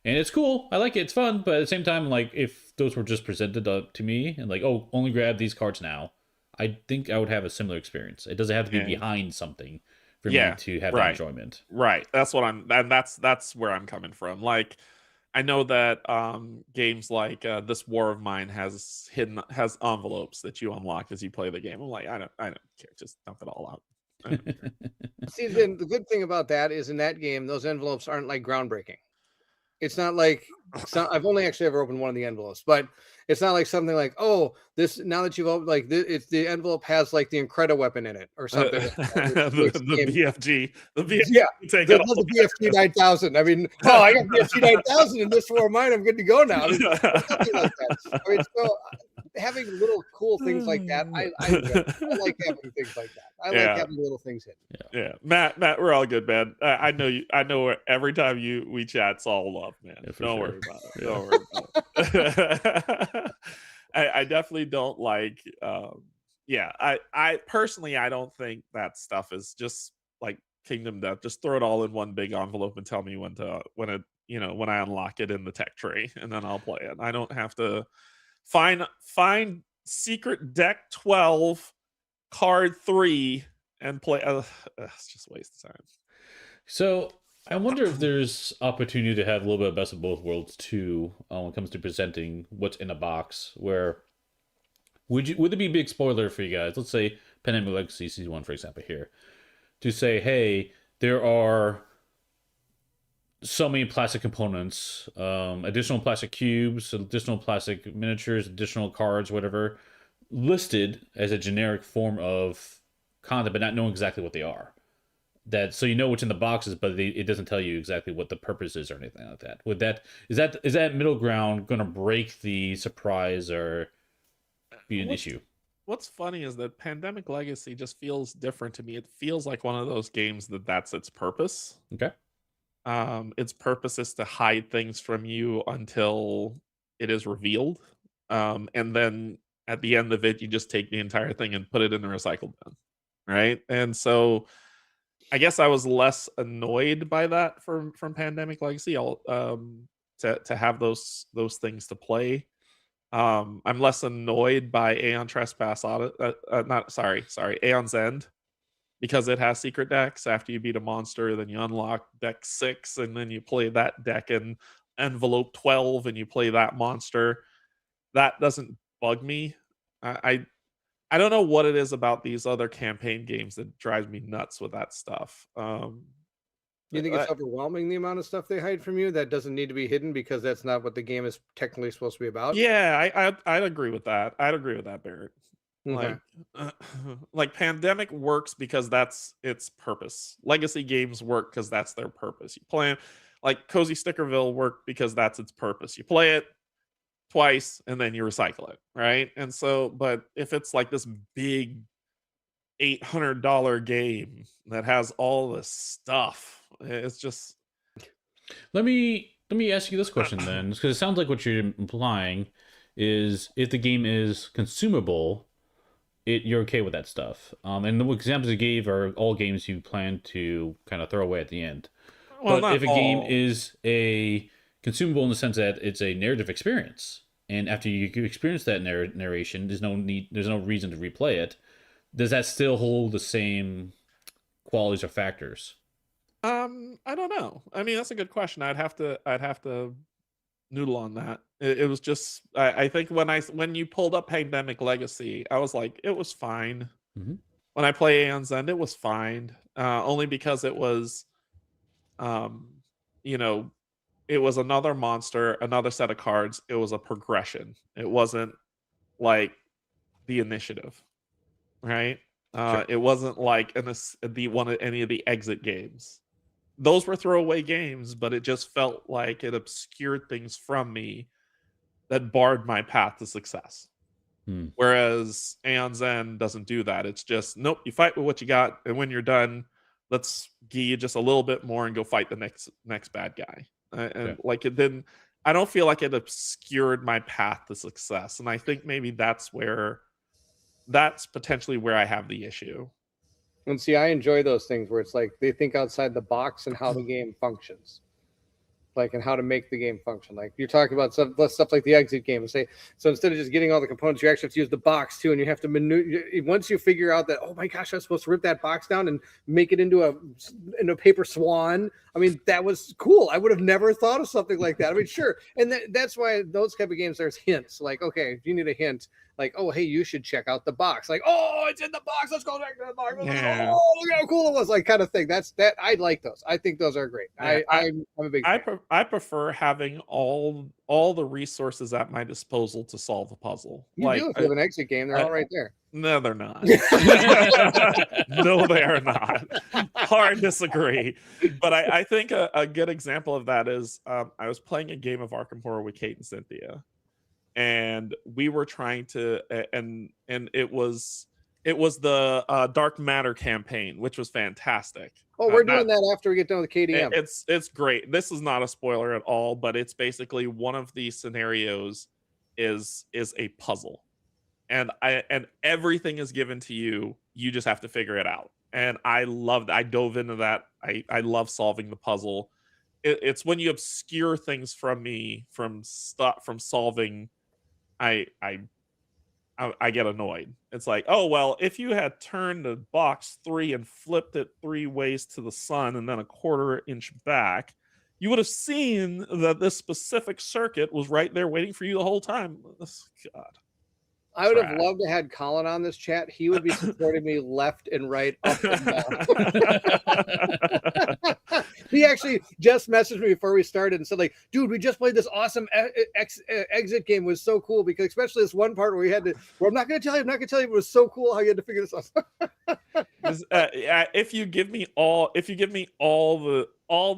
it's cool. I like it. It's fun. But at the same time, like, if those were just presented to me and like, oh, only grab these cards now, I think I would have a similar experience. It doesn't have to be behind something for me to have that enjoyment. Right. That's where I'm coming from. Like, I know that games like This War of Mine has envelopes that you unlock as you play the game. I'm like, I don't care. Just dump it all out. See, then the good thing about that is in that game, those envelopes aren't like groundbreaking. It's not like I've only actually ever opened one of the envelopes, but it's not like something like, oh, this now that you've opened like it's the envelope has like the Incredible weapon in it or something. The BFG, yeah, the BFG 9000. I mean, oh, I got BFG 9000 in this war of mine. I'm good to go now. I mean, something like that. I mean, so having little cool things like that, I like having things like that. I like having little things hidden. Yeah, Matt, we're all good, man. I know you. I know every time we chat, it's all love, man. Don't worry about it. Don't worry about it. I definitely don't like. I personally, I don't think that stuff is just like Kingdom Death. Just throw it all in one big envelope and tell me when I unlock it in the tech tray, and then I'll play it. I don't have to find secret deck 12, card 3, and play. It's just a waste of time. So I wonder if there's opportunity to have a little bit of best of both worlds too when it comes to presenting what's in a box. Where would it be a big spoiler for you guys? Let's say Pandemic Legacy Season 1, for example, here to say, hey, there are so many plastic components, additional plastic cubes, additional plastic miniatures, additional cards, whatever, listed as a generic form of content, but not knowing exactly what they are. That so you know what's in the boxes, but it doesn't tell you exactly what the purpose is or anything like that. Is that middle ground going to break the surprise or be an issue? What's funny is that Pandemic Legacy just feels different to me. It feels like one of those games that's its purpose. Okay. Its purpose is to hide things from you until it is revealed, and then at the end of it, you just take the entire thing and put it in the recycle bin, right? And so I guess I was less annoyed by that from Pandemic Legacy. To have those things to play. I'm less annoyed by Aeon Trespass Aeon's End, because it has secret decks. After you beat a monster, then you unlock deck 6, and then you play that deck in envelope 12, and you play that monster. That doesn't bug me. I don't know what it is about these other campaign games that drives me nuts with that stuff. You think it's overwhelming, the amount of stuff they hide from you that doesn't need to be hidden because that's not what the game is technically supposed to be about? Yeah, I'd agree with that. I'd agree with that, Bairnt. Okay. Like Pandemic works because that's its purpose. Legacy games work because that's their purpose. You play them like Cozy Stickerville work because that's its purpose. You play it twice and then you recycle it, right? And so, but if it's like this big $800 game that has all this stuff, it's just. Let me ask you this question then, because it sounds like what you're implying is if the game is consumable, you're okay with that stuff. And the examples you gave are all games you plan to kind of throw away at the end. Well, but if a game is a consumable in the sense that it's a narrative experience, and after you experience that narration, there's no reason to replay it, does that still hold the same qualities or factors? I don't know. I mean, that's a good question. I'd have to noodle on that. It was just I think when you pulled up Pandemic Legacy, I was like, it was fine. Mm-hmm. When I play Aeon's End, it was fine. Only because it was, it was another monster, another set of cards. It was a progression. It wasn't like the initiative, right? Sure. It wasn't like any of the exit games. Those were throwaway games, but it just felt like it obscured things from me that barred my path to success. Whereas Aeon's End doesn't do that. It's just, nope, you fight with what you got, and when you're done, let's give you just a little bit more and go fight the next bad guy. Like it didn't. I don't feel like it obscured my path to success, and I think maybe that's potentially where I have the issue. And see, I enjoy those things where it's like they think outside the box and how the game functions, like and how to make the game function. Like you're talking about stuff like the exit game. So instead of just getting all the components, you actually have to use the box too, and you have to maneuver. Once you figure out that, oh my gosh, I'm supposed to rip that box down and make it into a paper swan. I mean, that was cool. I would have never thought of something like that. I mean, sure, and that's why those type of games, there's hints. Like, okay, if you need a hint, like, oh, hey, you should check out the box. Like, oh, it's in the box. Let's go back to the box. Yeah. Oh, look how cool it was. Like, kind of thing. I like those. I think those are great. Yeah, I'm a big fan. I prefer having all the resources at my disposal to solve a puzzle. You do if you have an exit game. They're all right there. No, they're not. No, they are not. Hard disagree. But I think a good example of that is I was playing a game of Arkham Horror with Kate and Cynthia, and we were trying to and it was the Dark Matter campaign, which was fantastic. Oh, we're doing that after we get done with KDM. It's great. This is not a spoiler at all, but it's basically one of these scenarios is a puzzle. And everything is given to you. You just have to figure it out. And I dove into that. I love solving the puzzle. It's when you obscure things from me from solving, I get annoyed. It's like, oh well, if you had turned the box 3 and flipped it 3 ways to the sun and then a 1/4 inch back, you would have seen that this specific circuit was right there waiting for you the whole time. God. I would have loved to had Colin on this chat. He would be supporting me left and right, up and down. He actually just messaged me before we started and said, like, dude, we just played this awesome exit game. It was so cool, because especially this one part where we had to, well, I'm not going to tell you, but it was so cool how you had to figure this out. If you give me all the all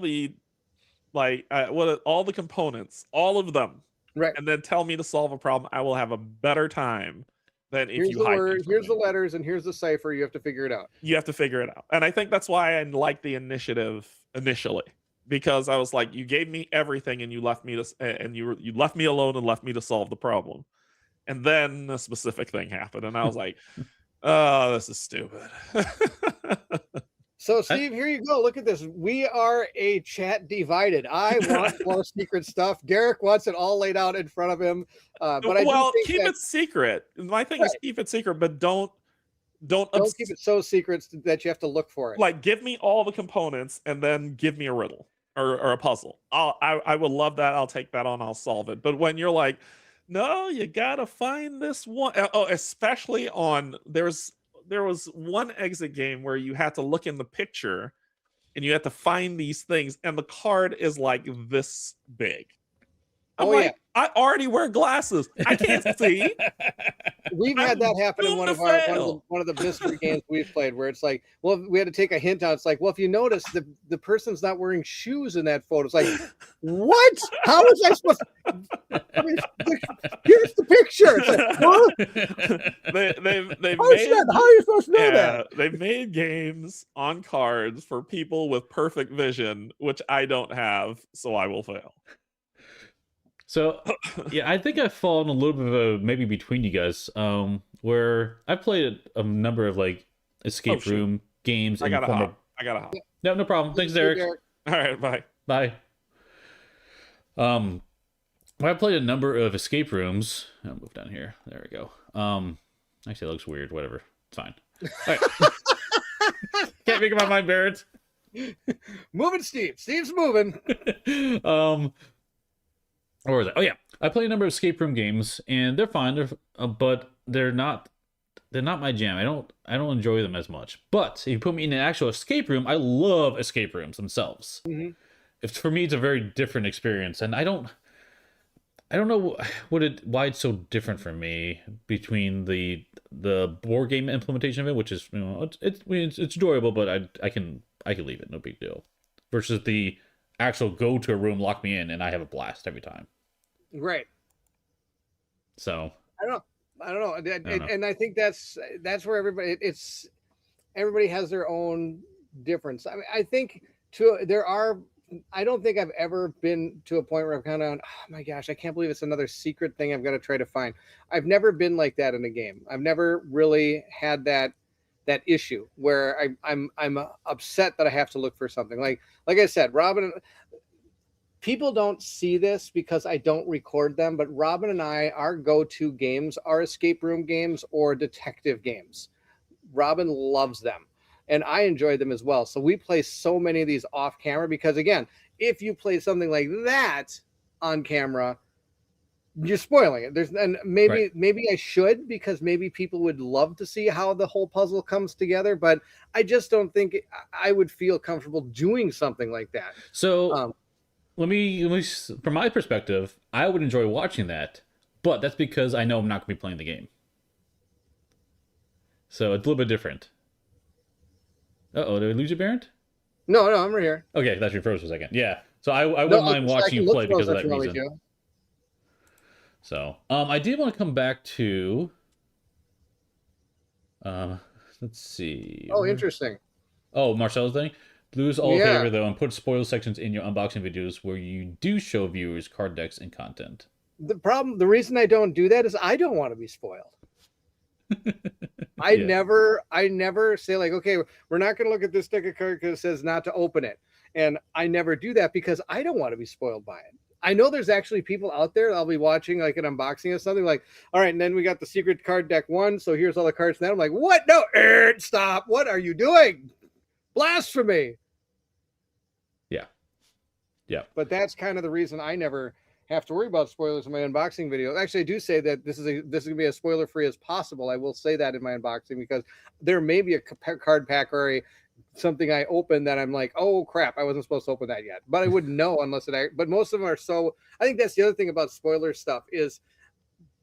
the components, all of them, right, and then tell me to solve a problem, I will have a better time than if here's you the hide word, here's the letters, and here's the cipher. You have to figure it out. You have to figure it out. And I think that's why I like the initiative initially, because I was like, you gave me everything and you left me you left me alone and left me to solve the problem. And then a specific thing happened and I was like, oh, this is stupid. So, Steve, here you go. Look at this. We are a chat divided. I want more secret stuff. Derrick wants it all laid out in front of him. But keep it secret. My thing is keep it secret, but don't keep it so secret that you have to look for it. Like, give me all the components and then give me a riddle or a puzzle. I would love that. I'll take that on. I'll solve it. But when you're like, no, you gotta find this one. Oh, especially on there was one exit game where you had to look in the picture and you had to find these things and the card is like this big. I'm like, I already wear glasses. I can't see. We've had that happen in one of the mystery games we've played, where it's like, well, we had to take a hint out. It's like, well, if you notice, the person's not wearing shoes in that photo. It's like, what? How was I supposed to? Here's the picture. It's like, what? How are you supposed to know that? They've made games on cards for people with perfect vision, which I don't have, so I will fail. So, yeah, I think I've fallen a little bit of maybe between you guys, where I played a number of like escape room games. I gotta hop. No problem. Thanks, Derrick. All right, bye. I played a number of escape rooms. I'll move down here. There we go. Actually, it looks weird. Whatever. It's fine. All right. Can't make up my mind, Bairnt. Moving, Steve. Steve's moving. Or was it? Oh yeah, I play a number of escape room games, and they're fine. But they're not my jam. I don't enjoy them as much. But if you put me in an actual escape room, I love escape rooms themselves. Mm-hmm. For me, it's a very different experience, and I don't know why it's so different for me between the board game implementation of it, which is, it's enjoyable, but I can leave it, no big deal, versus the actual go to a room, lock me in, and I have a blast every time. Right. So I don't know. And I think that's where everybody has their own difference. I mean, I think I don't think I've ever been to a point where I've kind of, oh my gosh, I can't believe it's another secret thing I've got to try to find. I've never been like that in a game. I've never really had that issue where I'm upset that I have to look for something. Like I said, Robin, people don't see this because I don't record them, but Robin and I, our go-to games are escape room games or detective games. Robin loves them, and I enjoy them as well. So we play so many of these off camera because, again, if you play something like that on camera, you're spoiling it. And maybe I should, because maybe people would love to see how the whole puzzle comes together, but I just don't think I would feel comfortable doing something like that. So let me from my perspective, I would enjoy watching that, but that's because I know I'm not going to be playing the game. So it's a little bit different. Uh-oh, did we lose you, Bairnt? No, I'm right here. Okay, that's your froze for a second. Yeah. So I wouldn't mind watching you play because of that reason. So, I did want to come back to, let's see. Oh, interesting. Oh, Marcel's thing. Lose all favor though, and put spoiler sections in your unboxing videos where you do show viewers card decks and content. The reason I don't do that is I don't want to be spoiled. I never say like, okay, we're not going to look at this deck of cards because it says not to open it. And I never do that because I don't want to be spoiled by it. I know there's actually people out there I'll be watching like an unboxing of something like, all right, and then we got the secret card deck 1. So here's all the cards. And then I'm like, what? No, stop. What are you doing? Blasphemy. Yeah. But that's kind of the reason I never have to worry about spoilers in my unboxing video. Actually, I do say that this is going to be as spoiler free as possible. I will say that in my unboxing because there may be a card pack or something I open that I'm like, oh crap, I wasn't supposed to open that yet. But I wouldn't know unless but most of them are so. I think that's the other thing about spoiler stuff is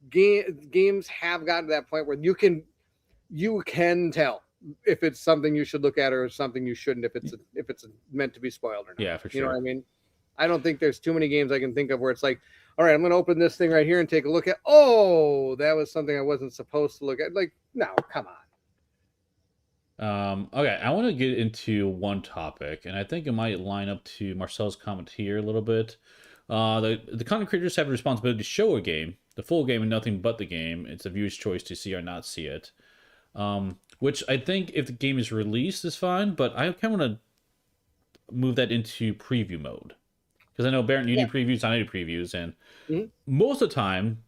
games have gotten to that point where you can tell if it's something you should look at or something you shouldn't, if it's meant to be spoiled or not. Yeah, for sure. You know what I mean? I don't think there's too many games I can think of where it's like, all right, I'm going to open this thing right here and take a look at. Oh, that was something I wasn't supposed to look at. Like, no, come on. Okay, I want to get into one topic, and I think it might line up to Marcel's comment here a little bit. The content creators have a responsibility to show a game, the full game, and nothing but the game. It's a viewer's choice to see or not see it. Which I think if the game is released is fine, but I kind of want to move that into preview mode. Because I know, Bairnt, you do previews, I do previews, and most of the time,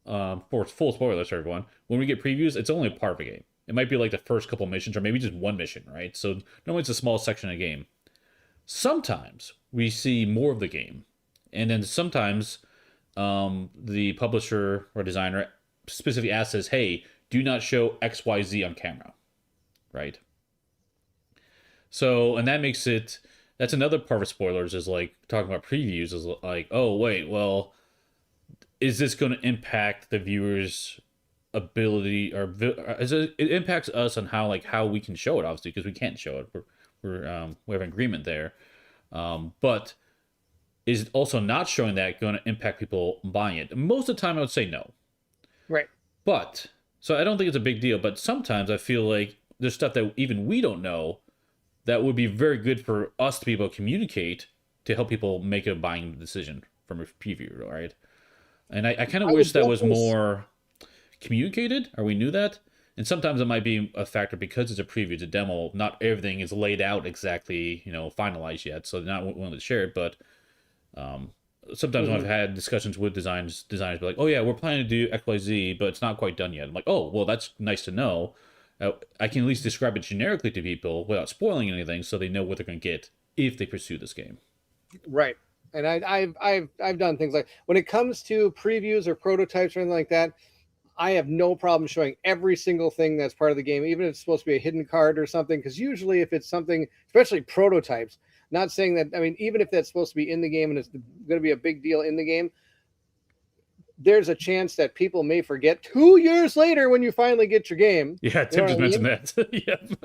for full spoilers for everyone, when we get previews, it's only a part of a game. It might be like the first couple missions, or maybe just one mission, right? So normally it's a small section of a game. Sometimes we see more of the game, and then sometimes the publisher or designer specifically asks, hey, do not show XYZ on camera, right? So, and that makes it... That's another part of spoilers is like talking about previews is like, oh, wait, well, is this going to impact the viewer's ability or it impacts us on how we can show it, obviously, because we can't show it. We have an agreement there. But is also not showing that going to impact people buying it? Most of the time I would say no. Right. But, so I don't think it's a big deal, but sometimes I feel like there's stuff that even we don't know that would be very good for us to be able to communicate to help people make a buying decision from a preview, right? And I kind of wish that was more communicated, or we knew that. And sometimes it might be a factor because it's a preview, it's a demo. Not everything is laid out exactly, finalized yet, so they're not willing to share it. But sometimes when I've had discussions with designers be like, "Oh yeah, we're planning to do XYZ, but it's not quite done yet." I'm like, "Oh, well, that's nice to know." I can at least describe it generically to people without spoiling anything, so they know what they're going to get if they pursue this game. Right, and I've done things like when it comes to previews or prototypes or anything like that. I have no problem showing every single thing that's part of the game, even if it's supposed to be a hidden card or something. Because usually, if it's something, especially prototypes, not saying that. I mean, even if that's supposed to be in the game and it's going to be a big deal in the game, there's a chance that people may forget 2 years later when you finally get your game. Yeah, Tim just mentioned that.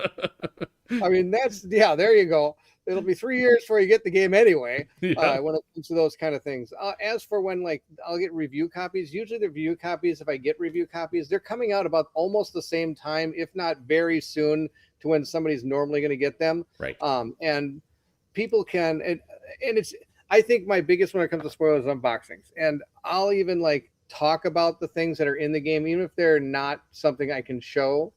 Yeah. I mean, there you go. It'll be 3 years before you get the game anyway, when it comes to those kind of things. As for when, I'll get review copies, usually the review copies, if I get review copies, they're coming out about almost the same time, if not very soon, to when somebody's normally going to get them. Right. And people can, and it's, I think my biggest when it comes to spoilers is unboxings. And I'll even talk about the things that are in the game, even if they're not something I can show.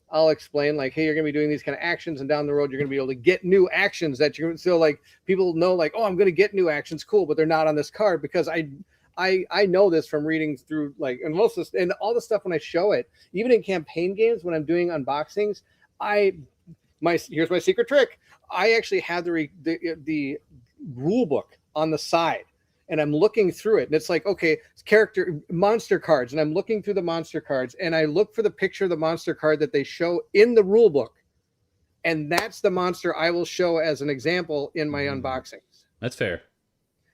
I'll explain hey, you're going to be doing these kind of actions, and down the road, you're going to be able to get new actions that you're still people know oh, I'm going to get new actions. Cool. But they're not on this card because I know this from reading through and most of this, and all the stuff when I show it, even in campaign games, when I'm doing unboxings, here's my secret trick. I actually have the rule book on the side. and I'm looking through it, and it's like, okay, character monster cards, and I'm looking through the monster cards, and I look for the picture of the monster card that they show in the rule book, and that's the monster I will show as an example in my unboxings. That's fair.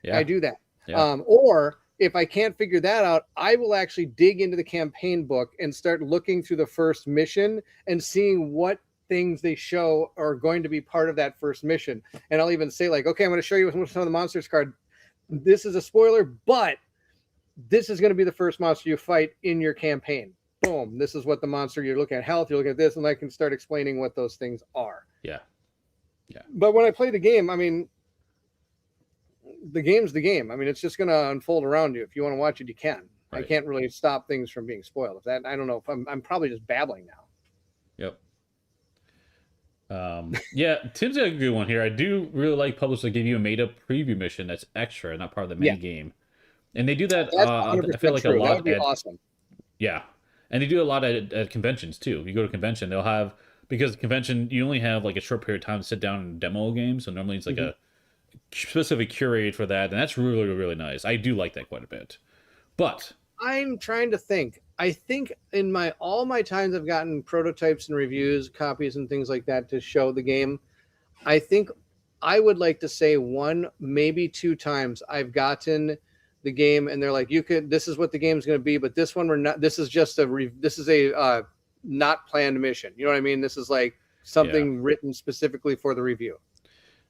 Yeah, I do that. Yeah. Or if I can't figure that out, I will actually dig into the campaign book and start looking through the first mission and seeing what things they show are going to be part of that first mission. And I'll even say, like, okay, I'm going to show you some of the monsters card. This is a spoiler, but this is going to be the first monster you fight in your campaign. Boom. This is what the monster you're looking at. Health, you're looking at this, and I can start explaining what those things are. Yeah. But when I play the game, I mean, the game's the game. I mean, it's just going to unfold around you. If you want to watch it, you can. Right. I can't really stop things from being spoiled. If that, I don't know if I'm probably just babbling now. Yep. Yeah, Tim's got a good one here. I do really like publishers that give you a made-up preview mission that's extra, not part of the main game. And they do that. I feel like true. a lot. That would be awesome. Yeah, and they do a lot at conventions too. You go to a convention, they'll have, because convention you only have like a short period of time to sit down and demo a game. So normally it's like a specific curated for that, and that's really, really nice. I do like that quite a bit. But I'm trying to think. I think in all my times I've gotten prototypes and reviews, copies and things like that to show the game. I think I would like to say 1, maybe 2 times I've gotten the game and they're like, this is what the game's going to be, but this one we're not. This is just a not planned mission. You know what I mean? This is like something written specifically for the review.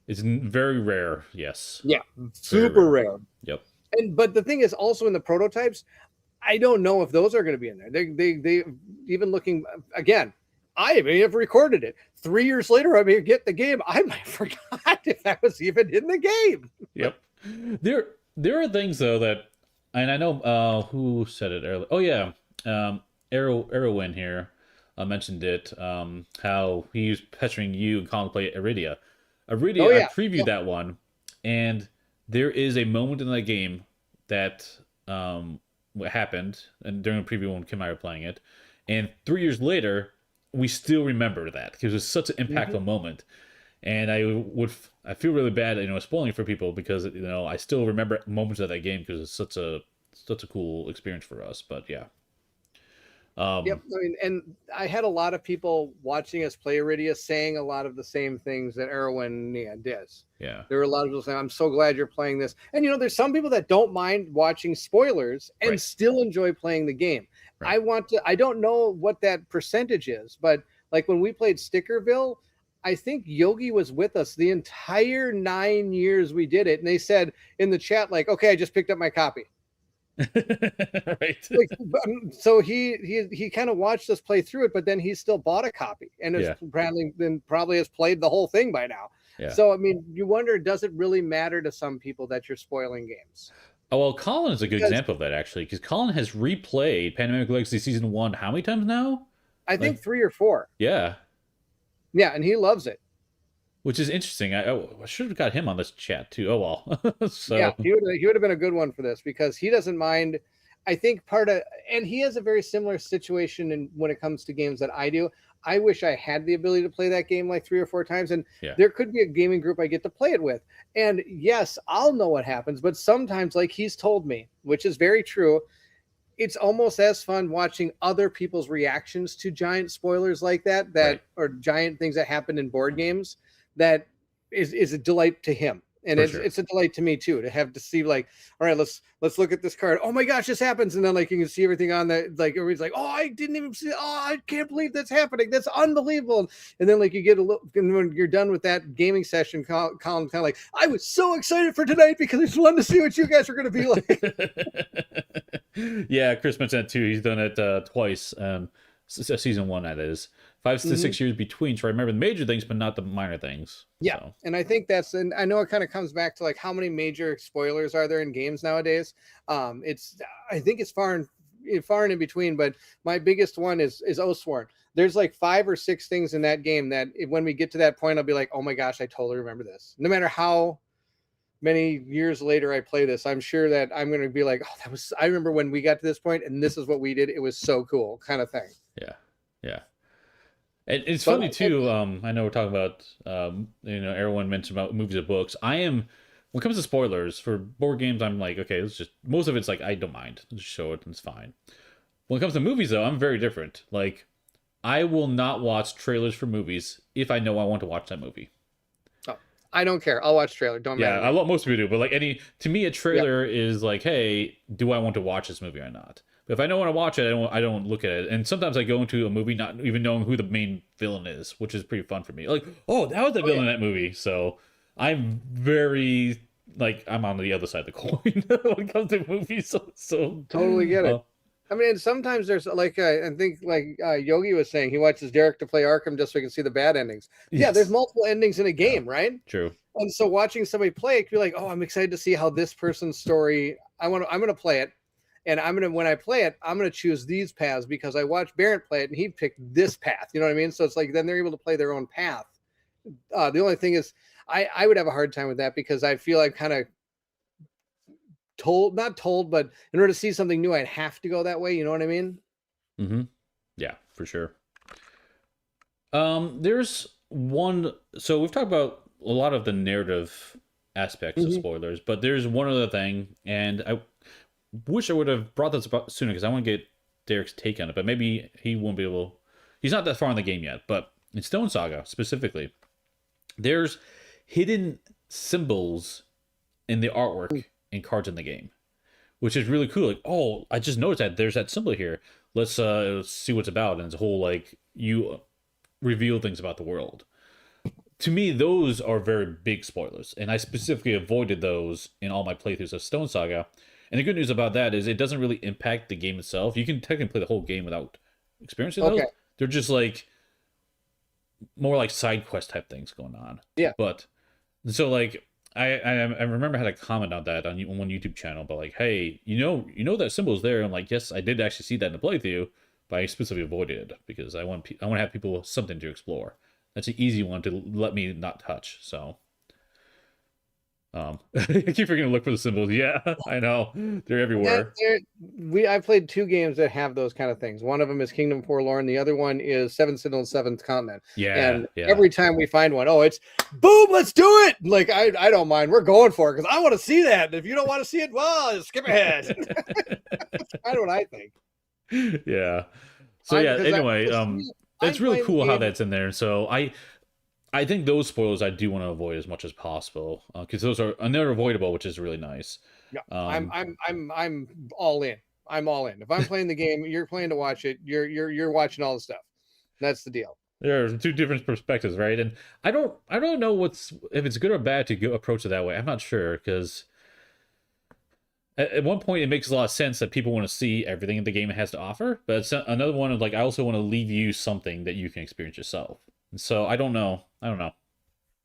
It's very rare. Yes. Yeah. Super rare. Yep. But the thing is, also in the prototypes, I don't know if those are going to be in there. They even looking again. I may have recorded it 3 years later. I may get the game. I might have forgot if that was even in the game. Yep. There are things though that, and I know who said it earlier. Oh yeah, Arrowin here mentioned it. How he was pestering you and Colin to play Iridia. I previewed that one, and there is a moment in that game that what happened, and during the preview when Kim and I were playing it, and 3 years later, we still remember that because it was such an impactful moment, and I feel really bad, spoiling it for people because I still remember moments of that game because it's such a cool experience for us. But yeah. Yep. I mean, and I had a lot of people watching us play Iridia saying a lot of the same things that Erwin does. Yeah. There were a lot of people saying, I'm so glad you're playing this. And, there's some people that don't mind watching spoilers and still enjoy playing the game. Right. I don't know what that percentage is, but like when we played Stickerville, I think Yogi was with us the entire 9 years we did it. And they said in the chat, like, okay, I just picked up my copy. Right. So he kind of watched us play through it, but then he still bought a copy and probably has played the whole thing by now. Yeah. So I mean, you wonder, does it really matter to some people that you're spoiling games? Oh well, Colin is a good example of that actually, because Colin has replayed Pandemic Legacy Season 1 how many times now? I think 3 or 4. Yeah, and he loves it. Which is interesting. I should have got him on this chat too. Oh well. So yeah, he would have been a good one for this because he doesn't mind. I think and he has a very similar situation when it comes to games that I do. I wish I had the ability to play that game like 3 or 4 times, and there could be a gaming group I get to play it with. And yes, I'll know what happens, but sometimes, like he's told me, which is very true, it's almost as fun watching other people's reactions to giant spoilers like that or giant things that happen in board games. That is a delight to him, and it's a delight to me too, to have to see like, all right, let's look at this card. Oh my gosh, this happens, and then like you can see everything on that. Like everybody's like, oh, I didn't even see. Oh, I can't believe that's happening. That's unbelievable. And then like you get a look, and when you're done with that gaming session, Colin kind of like, I was so excited for tonight because I just wanted to see what you guys are going to be like. Yeah, Chris mentioned that too. He's done it twice. Season 1, that is. 5 to 6 years between, so I remember the major things, but not the minor things. Yeah, so. And I think and I know it kind of comes back to like how many major spoilers are there in games nowadays. I think it's far and in between, but my biggest one is Oathsworn. There's like 5 or 6 things in that game that when we get to that point, I'll be like, oh my gosh, I totally remember this. No matter how many years later I play this, I'm sure that I'm going to be like, oh, I remember when we got to this point and this is what we did. It was so cool, kind of thing. Yeah. It's funny too. I know we're talking about, everyone mentioned about movies and books. I am when it comes to spoilers for board games, I'm like, okay, let's just, most of it's like, I don't mind. Just show it and it's fine. When it comes to movies, though, I'm very different. Like, I will not watch trailers for movies if I know I want to watch that movie. Oh, I don't care. I'll watch trailer. Don't matter. Yeah, most people do, but like to me, a trailer is like, hey, do I want to watch this movie or not? But if I don't want to watch it, I don't look at it. And sometimes I go into a movie not even knowing who the main villain is, which is pretty fun for me. Like, oh, that was the villain in that movie. So I'm very like, I'm on the other side of the coin when it comes to movies. So totally get it. I mean, and sometimes there's like, I think like Yogi was saying, he watches Derrick to play Arkham just so he can see the bad endings. Yes. Yeah, there's multiple endings in a game, right? True. And so watching somebody play it, could be like, oh, I'm excited to see how this person's story. I'm gonna play it, and when I play it, I'm gonna choose these paths because I watched Bairnt play it and he picked this path. You know what I mean? So it's like then they're able to play their own path. The only thing is, I would have a hard time with that because I feel like kind of not told, but in order to see something new, I'd have to go that way. You know what I mean? Mm-hmm. Yeah, for sure. There's one. So we've talked about a lot of the narrative aspects of spoilers, but there's one other thing, and I wish I would have brought this up sooner because I want to get Derrick's take on it, but maybe he won't be able. He's not that far in the game yet, but in Stone Saga specifically, there's hidden symbols in the artwork and cards in the game, which is really cool. Like, oh, I just noticed that there's that symbol here. Let's see what's about. And it's a whole like you reveal things about the world. To me, those are very big spoilers, and I specifically avoided those in all my playthroughs of Stone Saga. And the good news about that is it doesn't really impact the game itself. You can technically play the whole game without experiencing those. They're just like more like side quest type things going on. Yeah. But so like I remember I had a comment on that on one YouTube channel, but like, hey, you know that symbol is there. I'm like, yes, I did actually see that in the playthrough, but I specifically avoided it because I want to have people with something to explore. That's an easy one to let me not touch. So, I keep forgetting to look for the symbols. Yeah, I know they're everywhere. I played 2 games that have those kind of things. One of them is Kingdom Forlorn. The other one is Seven Sentinels, Seventh Continent. Yeah, and every time we find one, it's boom, let's do it. Like I don't mind. We're going for it because I want to see that. If you don't want to see it, well, skip ahead. That's kind of what I think. Yeah. So anyway, it's really cool how that's in there. So I think those spoilers I do want to avoid as much as possible because those are unavoidable, which is really nice. Yeah, I'm all in. I'm all in. If I'm playing the game, you're playing to watch it. You're watching all the stuff. That's the deal. There are 2 different perspectives, right? And I don't know if it's good or bad to approach it that way. I'm not sure because at one point it makes a lot of sense that people want to see everything the game has to offer, but it's another one of like I also want to leave you something that you can experience yourself. And so I don't know.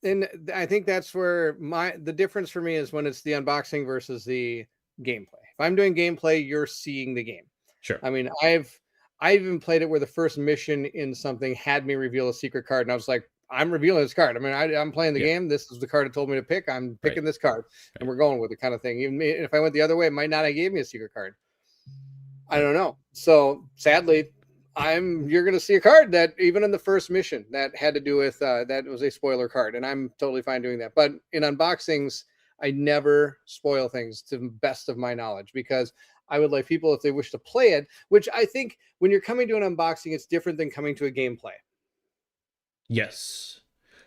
And I think that's where the difference for me is when it's the unboxing versus the gameplay. If I'm doing gameplay, you're seeing the game. Sure. I mean, I've even played it where the first mission in something had me reveal a secret card, and I was like, I'm revealing this card. I mean, I'm playing the game. This is the card it told me to pick. I'm picking this card, and we're going with it, kind of thing. Even if I went the other way, it might not have gave me a secret card. I don't know. So sadly, you're going to see a card that even in the first mission that had to do with that was a spoiler card, and I'm totally fine doing that. But in unboxings, I never spoil things to the best of my knowledge because I would like people, if they wish to play it, which I think when you're coming to an unboxing, it's different than coming to a gameplay. Yes.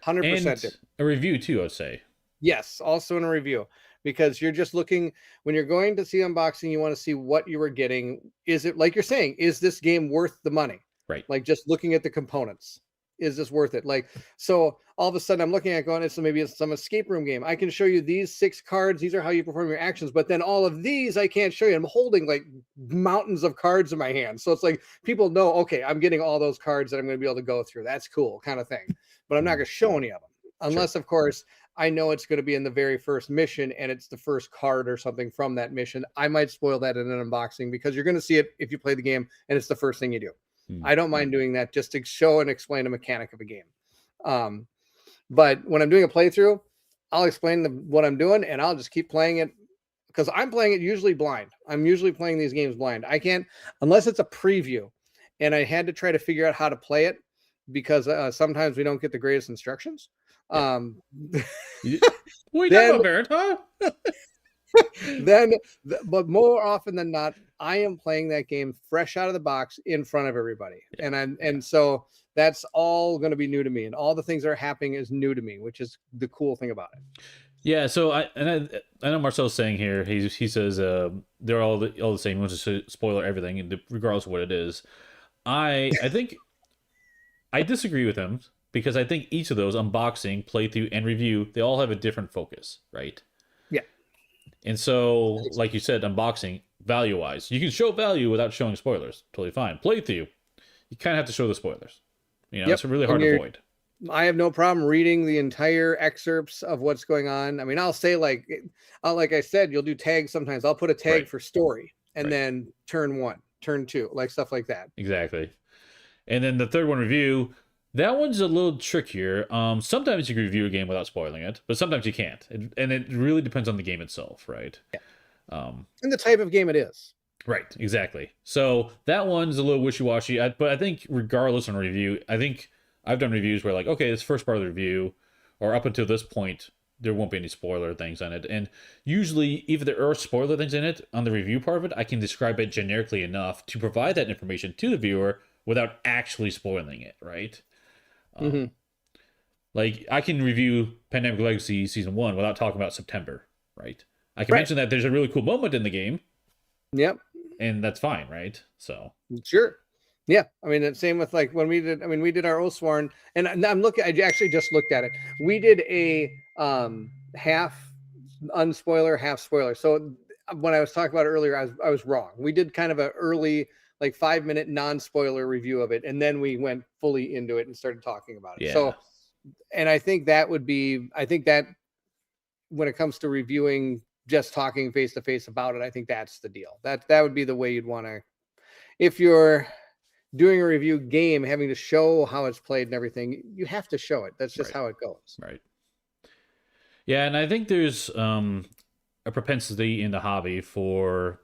100% different. A review too, I'd say. Yes, also in a review. Because you're just looking, when you're going to see unboxing, you want to see what you were getting. Is it, like you're saying, is this game worth the money? Right. Like just looking at the components. Is this worth it? Like, so all of a sudden I'm looking at going, maybe it's some escape room game. I can show you these 6 cards. These are how you perform your actions. But then all of these I can't show you. I'm holding like mountains of cards in my hands. So it's like people know, okay, I'm getting all those cards that I'm going to be able to go through. That's cool kind of thing. But I'm not going to show any of them. Unless, of course, I know it's going to be in the very first mission and it's the first card or something from that mission. I might spoil that in an unboxing because you're going to see it if you play the game and it's the first thing you do. I don't mind doing that just to show and explain a mechanic of a game. But when I'm doing a playthrough, I'll explain what I'm doing and I'll just keep playing it because I'm playing it usually blind. I'm usually playing these games blind. I can't, unless it's a preview and I had to try to figure out how to play it. because sometimes we don't get the greatest instructions. What are you talking about, Bairnt, huh? But more often than not, I am playing that game fresh out of the box in front of everybody. Yeah. And so that's all going to be new to me, and all the things that are happening is new to me, which is the cool thing about it. Yeah, so I know Marcel's saying here, he says they're all the same. He wants to spoiler everything, regardless of what it is. I think I disagree with him, because I think each of those, unboxing, playthrough, and review, they all have a different focus, right? Yeah. And so, like you said, unboxing, value-wise, you can show value without showing spoilers. Totally fine. Playthrough, you kind of have to show the spoilers. It's really hard to avoid. I have no problem reading the entire excerpts of what's going on. I mean, I'll say like I said, you'll do tags sometimes. I'll put a tag for story and then turn 1, turn 2, like stuff like that. Exactly. And then the third one, review, that one's a little trickier. Sometimes you can review a game without spoiling it, but sometimes you can't. And it really depends on the game itself, right? Yeah. And the type of game it is. Right, exactly. So that one's a little wishy-washy, but I think regardless on review, I think I've done reviews where, like, okay, this first part of the review, or up until this point, there won't be any spoiler things on it. And usually, if there are spoiler things in it, on the review part of it, I can describe it generically enough to provide that information to the viewer without actually spoiling it, right? Like, I can review Pandemic Legacy Season 1 without talking about September, right? I can mention that there's a really cool moment in the game. Yep. And that's fine, right? So. Sure. Yeah, I mean, the same with like when we did our Oathsworn, and I'm looking. I actually just looked at it. We did a half unspoiler, half spoiler. So when I was talking about it earlier, I was wrong. We did kind of an early, like 5-minute non-spoiler review of it, and then we went fully into it and started talking about it. Yeah. So, and I think that when it comes to reviewing, just talking face to face about it, I think that's the deal. That would be the way you'd want to, if you're doing a review game, having to show how it's played and everything, you have to show it. That's just how it goes. Right. Yeah, and I think there's a propensity in the hobby for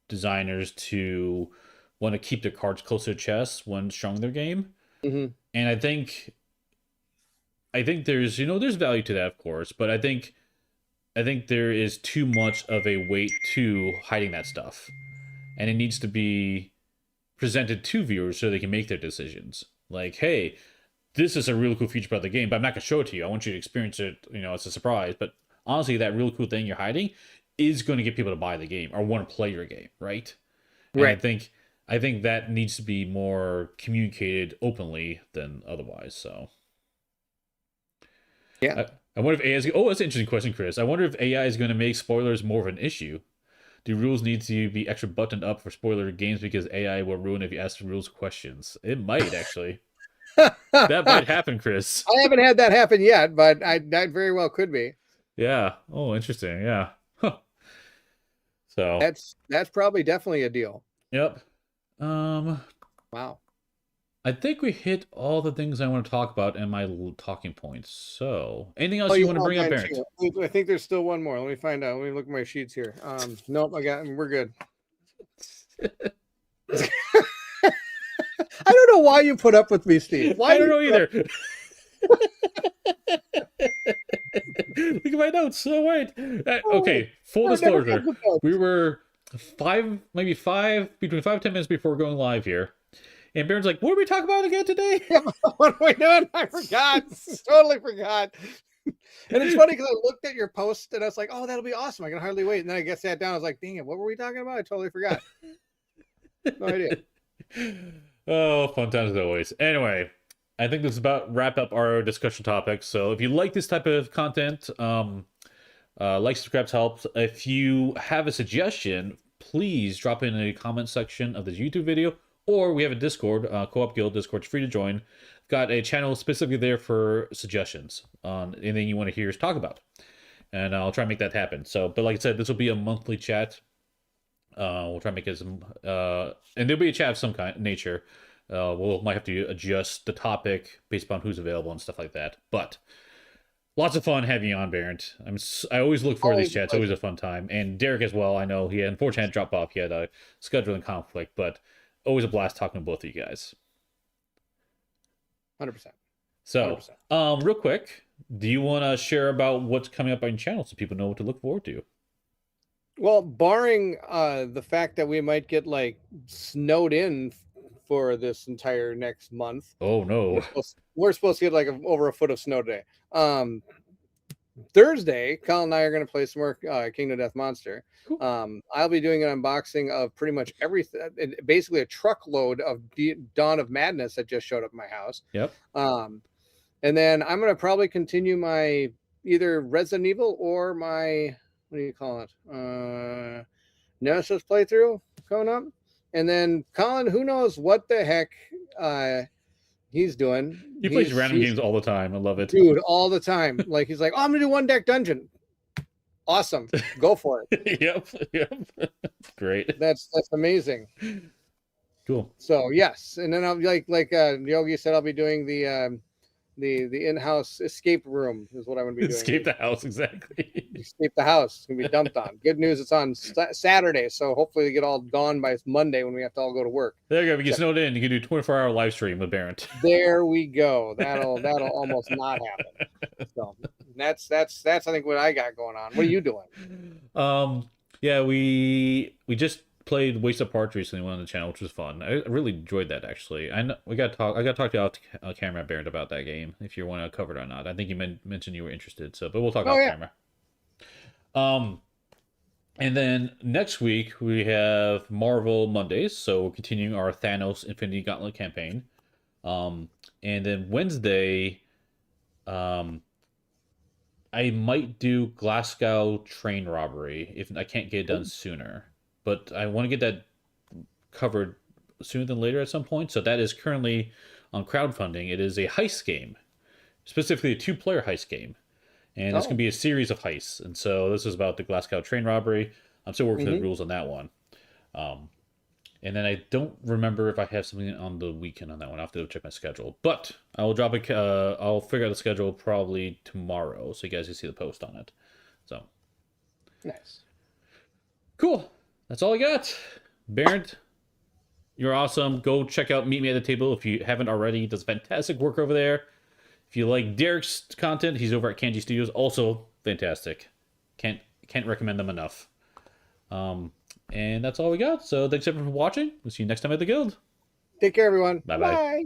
designers to want to keep their cards close to their chest when showing their game. And I think there's there's value to that, of course, but I think there is too much of a weight to hiding that stuff, and it needs to be presented to viewers so they can make their decisions. Like, hey, this is a really cool feature about the game, but I'm not going to show it to you. I want you to experience it, it's a surprise. But honestly, that really cool thing you're hiding is going to get people to buy the game or want to play your game, right? And I think that needs to be more communicated openly than otherwise, so. Yeah. I wonder if AI is... Oh, that's an interesting question, Chris. I wonder if AI is going to make spoilers more of an issue. Do rules need to be extra buttoned up for spoiler games because AI will ruin if you ask rules questions? It might, actually. That might happen, Chris. I haven't had that happen yet, but that very well could be. Yeah. Oh, interesting. Yeah. Huh. So that's probably definitely a deal. Yep. Wow. I think we hit all the things I want to talk about in my talking points. So, anything else you want to bring up, Bairnt? I think there's still one more. Let me find out. Let me look at my sheets here. Nope, we're good. I don't know why you put up with me, Steve. I don't know either. Look at my notes. So wait. Okay, full disclosure. We were between 5 and 10 minutes before going live here. And Bairnt's like, what are we talking about again today? What are we doing? I forgot. Totally forgot. And it's funny because I looked at your post and I was like, oh, that'll be awesome. I can hardly wait. And then I sat down. I was like, dang it, what were we talking about? I totally forgot. No idea. Oh, fun times as always. Anyway, I think this is about wrap up our discussion topics. So if you like this type of content, like, subscribe helps. If you have a suggestion, please drop in a comment section of this YouTube video. Or we have a Discord, Co-op Guild Discord. It's free to join. Got a channel specifically there for suggestions on anything you want to hear us talk about. And I'll try and make that happen. So, but like I said, this will be a monthly chat. We'll try and make it some... and there'll be a chat of some kind, nature. Might have to adjust the topic based upon who's available and stuff like that. But lots of fun having you on, Bairnt. I always look forward to these chats. Always a fun time. And Derrick as well. I know he unfortunately had to drop off. He had a scheduling conflict, but... always a blast talking to both of you guys. 100%. So, real quick, do you want to share about what's coming up on your channel so people know what to look forward to? Well, barring the fact that we might get like snowed in for this entire next month. Oh no. We're supposed to get like over a foot of snow today. Thursday, Colin and I are going to play some more Kingdom Death Monster. Cool. I'll be doing an unboxing of pretty much everything, basically a truckload of Dawn of Madness that just showed up at my house. Yep. And then I'm going to probably continue my either Resident Evil or my, what do you call it? Nemesis playthrough coming up. And then Colin, who knows what the heck he's doing. He plays random games all the time. I love it. Dude, all the time. Like he's like, oh, I'm gonna do one deck dungeon. Awesome. Go for it. Yep. Great. That's amazing. Cool. So yes. And then I'll like Yogi said, I'll be doing the in-house escape room is what I'm gonna be doing. Escape the house, exactly. Escape the house. It's gonna be dumped on. Good news, it's on Saturday, so hopefully they get all gone by Monday when we have to all go to work. There you go. We get snowed in. You can do 24-hour live stream with Bairnt. There we go. That'll almost not happen. So that's I think what I got going on. What are you doing? Yeah, we just played Waste Apart recently on the channel, which was fun. I really enjoyed that actually. I got to talk to you off camera, Bairnt, about that game if you want to cover it or not. I think you mentioned you were interested, but we'll talk off camera. And then next week we have Marvel Mondays, so we're continuing our Thanos Infinity Gauntlet campaign. And then Wednesday, I might do Glasgow train robbery if I can't get it done sooner. But I want to get that covered sooner than later at some point. So that is currently on crowdfunding. It is a heist game, specifically a 2-player heist game. And it's going to be a series of heists. And so this is about the Glasgow train robbery. I'm still working the rules on that one. And then I don't remember if I have something on the weekend on that one. I'll have to check my schedule. But I will drop I'll figure out the schedule probably tomorrow, so you guys can see the post on it. So nice. Cool. That's all I got. Bairnt, you're awesome. Go check out Meet Me at the Table if you haven't already. He does fantastic work over there. If you like Derrick's content, he's over at Canje Studios. Also fantastic. Can't recommend them enough. And that's all we got. So thanks everyone for watching. We'll see you next time at the guild. Take care, everyone. Bye-bye. Bye.